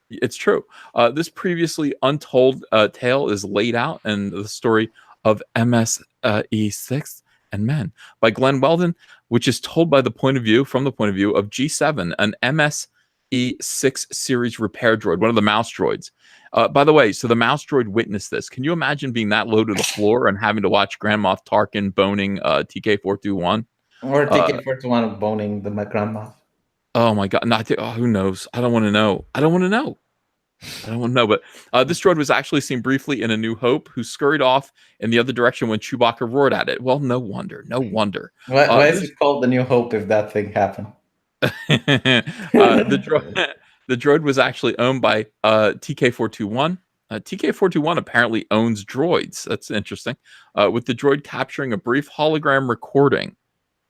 It's true. This previously untold tale is laid out in the story of MSE6 and Men by Glenn Weldon, which is told from the point of view of G7, an MSE6 series repair droid, one of the mouse droids. By the way, so the mouse droid witnessed this. Can you imagine being that low to the floor and having to watch Grand Moff Tarkin boning TK421? Or TK421 boning the grandma. Oh my God. No, who knows? I don't want to know. But this droid was actually seen briefly in A New Hope, who scurried off in the other direction when Chewbacca roared at it. Well, no wonder. Why is it called The New Hope if that thing happened? The droid was actually owned by TK421. TK421 apparently owns droids. That's interesting. With the droid capturing a brief hologram recording,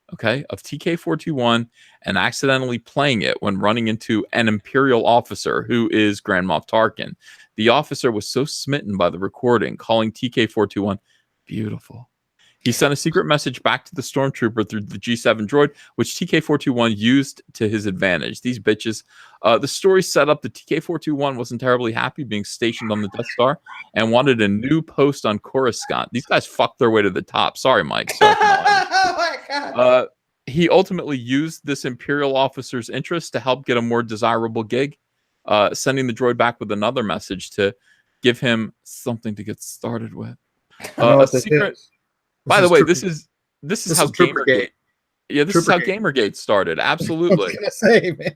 of TK421 and accidentally playing it when running into an Imperial officer who is Grand Moff Tarkin. The officer was so smitten by the recording, calling TK421 beautiful. He sent a secret message back to the stormtrooper through the G7 droid, which TK421 used to his advantage. These bitches. The story set up that TK421 wasn't terribly happy being stationed on the Death Star and wanted a new post on Coruscant. These guys fucked their way to the top. Sorry, Mike. Sorry. Oh my God. He ultimately used this Imperial officer's interest to help get a more desirable gig, sending the droid back with another message to give him something to get started with. A secret. By the way, this is how Gamergate. Yeah, this is how Gamergate started. Absolutely. I was gonna say, man.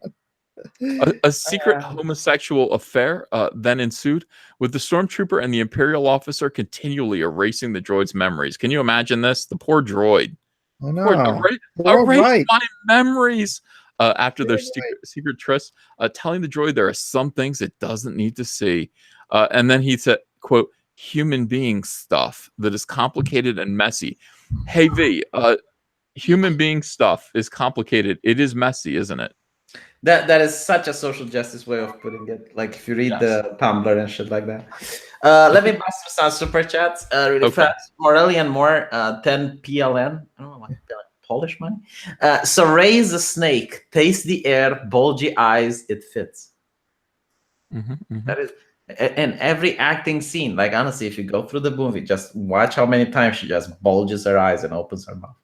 A secret homosexual affair then ensued, with the stormtrooper and the Imperial officer continually erasing the droid's memories. Can you imagine this? The poor droid. Oh no! Erase my memories after their secret tryst, telling the droid there are some things it doesn't need to see. And then he said, quote, human being stuff that is complicated and messy. Hey, V, human being stuff is complicated. It is messy, isn't it? That is such a social justice way of putting it. Like if you read the Tumblr and shit like that. Let me bust some super chats really fast. Morellian Moore, 10 PLN. I don't know what Polish money. So raise a snake, taste the air, bulgy eyes, it fits. That is in every acting scene. Like honestly, if you go through the movie, just watch how many times she just bulges her eyes and opens her mouth.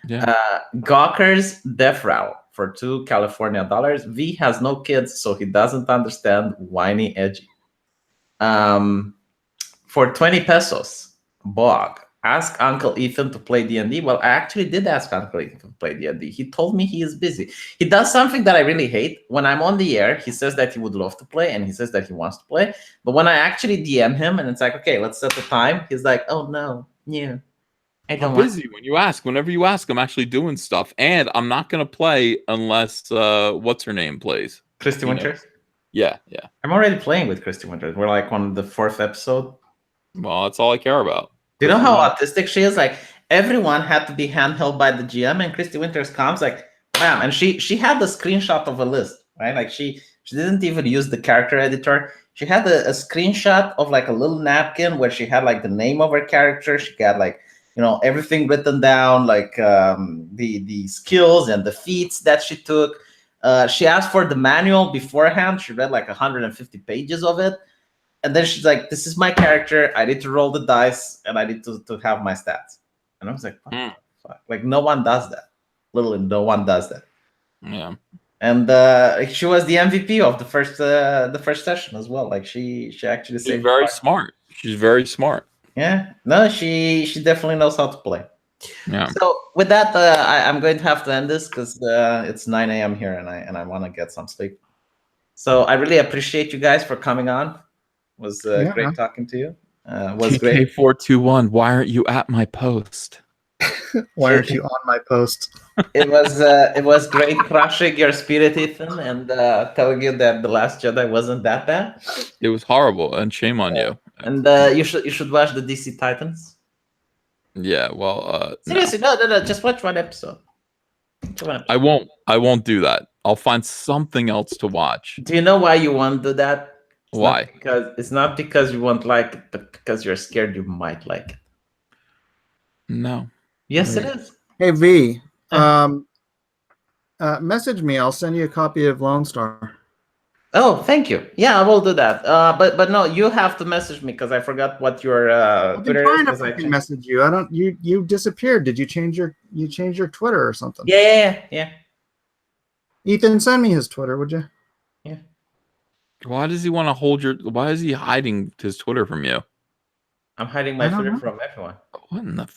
Yeah. Gawker's Death Rattle. for $2 California dollars. V has no kids, so he doesn't understand whiny edgy. For 20 pesos, Bog, ask Uncle Ethan to play D&D. Well, I actually did ask Uncle Ethan to play D&D. He told me he is busy. He does something that I really hate. When I'm on the air, he says that he would love to play, and he says that he wants to play. But when I actually DM him, and it's like, okay, let's set the time, he's like, oh, no, yeah. I'm busy when you ask. Whenever you ask, I'm actually doing stuff. And I'm not going to play unless, what's her name plays? Christy Winters? Yeah. I'm already playing with Christy Winters. We're like on the 4th episode. Well, that's all I care about. Do you know how autistic she is? Like, everyone had to be handheld by the GM, and Christy Winters comes like, bam. And she had the screenshot of a list, right? Like, she didn't even use the character editor. She had a screenshot of like a little napkin where she had like the name of her character. She got like, everything written down, like the skills and the feats that she took. She asked for the manual beforehand. She read like 150 pages of it. And then she's like, this is my character. I need to roll the dice, and I need to have my stats. And I was like, fuck. Like, no one does that. Literally, no one does that. Yeah. And she was the MVP of the first session as well. Like, she actually saved. She's very smart. She's very smart. Yeah. No, she definitely knows how to play. Yeah. So with that, I'm going to have to end this because it's 9 a.m. here, and I want to get some sleep. So I really appreciate you guys for coming on. It was great talking to you. Was great. TK421, why aren't you at my post? Why aren't you on my post? It was great crushing your spirit, Ethan, and telling you that The Last Jedi wasn't that bad. It was horrible, and shame on you. And you should watch the DC Titans. Yeah, well, seriously, no, just watch one episode. I won't do that. I'll find something else to watch. Do you know why you won't do that? Why? It's not because you won't like it, but because you're scared you might like it. No. Yes, it is. Hey V, message me. I'll send you a copy of Lone Star. Oh, thank you. Yeah, I will do that. But no, you have to message me because I forgot what your Twitter is. I'm trying to message you. You disappeared. Did you change your Twitter or something? Yeah. Ethan, send me his Twitter, would you? Yeah. Why does he want to hold your? Why is he hiding his Twitter from you? I'm hiding my Twitter from everyone. What in the?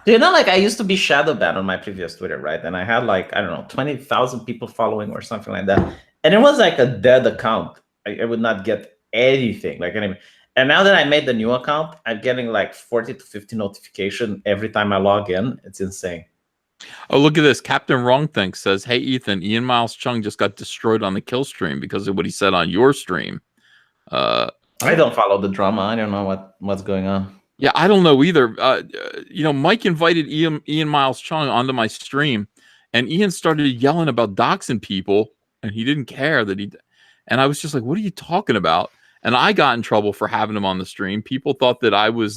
Do you know, like, I used to be shadow banned on my previous Twitter, right? And I had like, I don't know, 20,000 people following or something like that. And it was like a dead account. I would not get anything, like anything. And now that I made the new account, I'm getting like 40 to 50 notifications every time I log in. It's insane. Oh, look at this. Captain Wrongthink says, hey, Ethan, Ian Miles Chung just got destroyed on the kill stream because of what he said on your stream. I don't follow the drama. I don't know what's going on. Yeah, I don't know either. Mike invited Ian Miles Chung onto my stream, and Ian started yelling about doxing people, and he didn't care that he... And I was just like, what are you talking about? And I got in trouble for having him on the stream. People thought that I was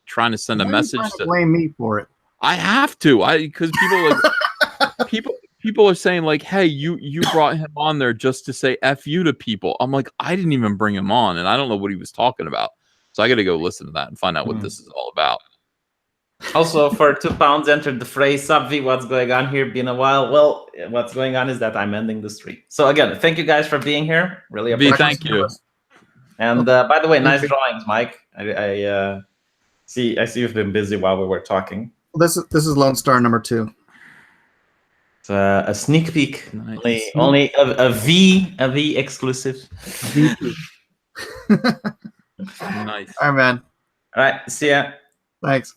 trying to send a message. To blame me for it. I have to. Because people people are saying like, hey, you brought him on there just to say F you to people. I'm like, I didn't even bring him on, and I don't know what he was talking about. So I got to go listen to that and find out what this is all about. Also, for £2, entered the phrase, "Sup V, what's going on here? Been a while." Well, what's going on is that I'm ending the stream. So again, thank you guys for being here. Really appreciate it. Thank you. And by the way, nice drawings, Mike. I see you've been busy while we were talking. This is Lone Star number 2. It's a sneak peek. Nice. Only a V exclusive. Nice. All right, man. All right. See ya. Thanks.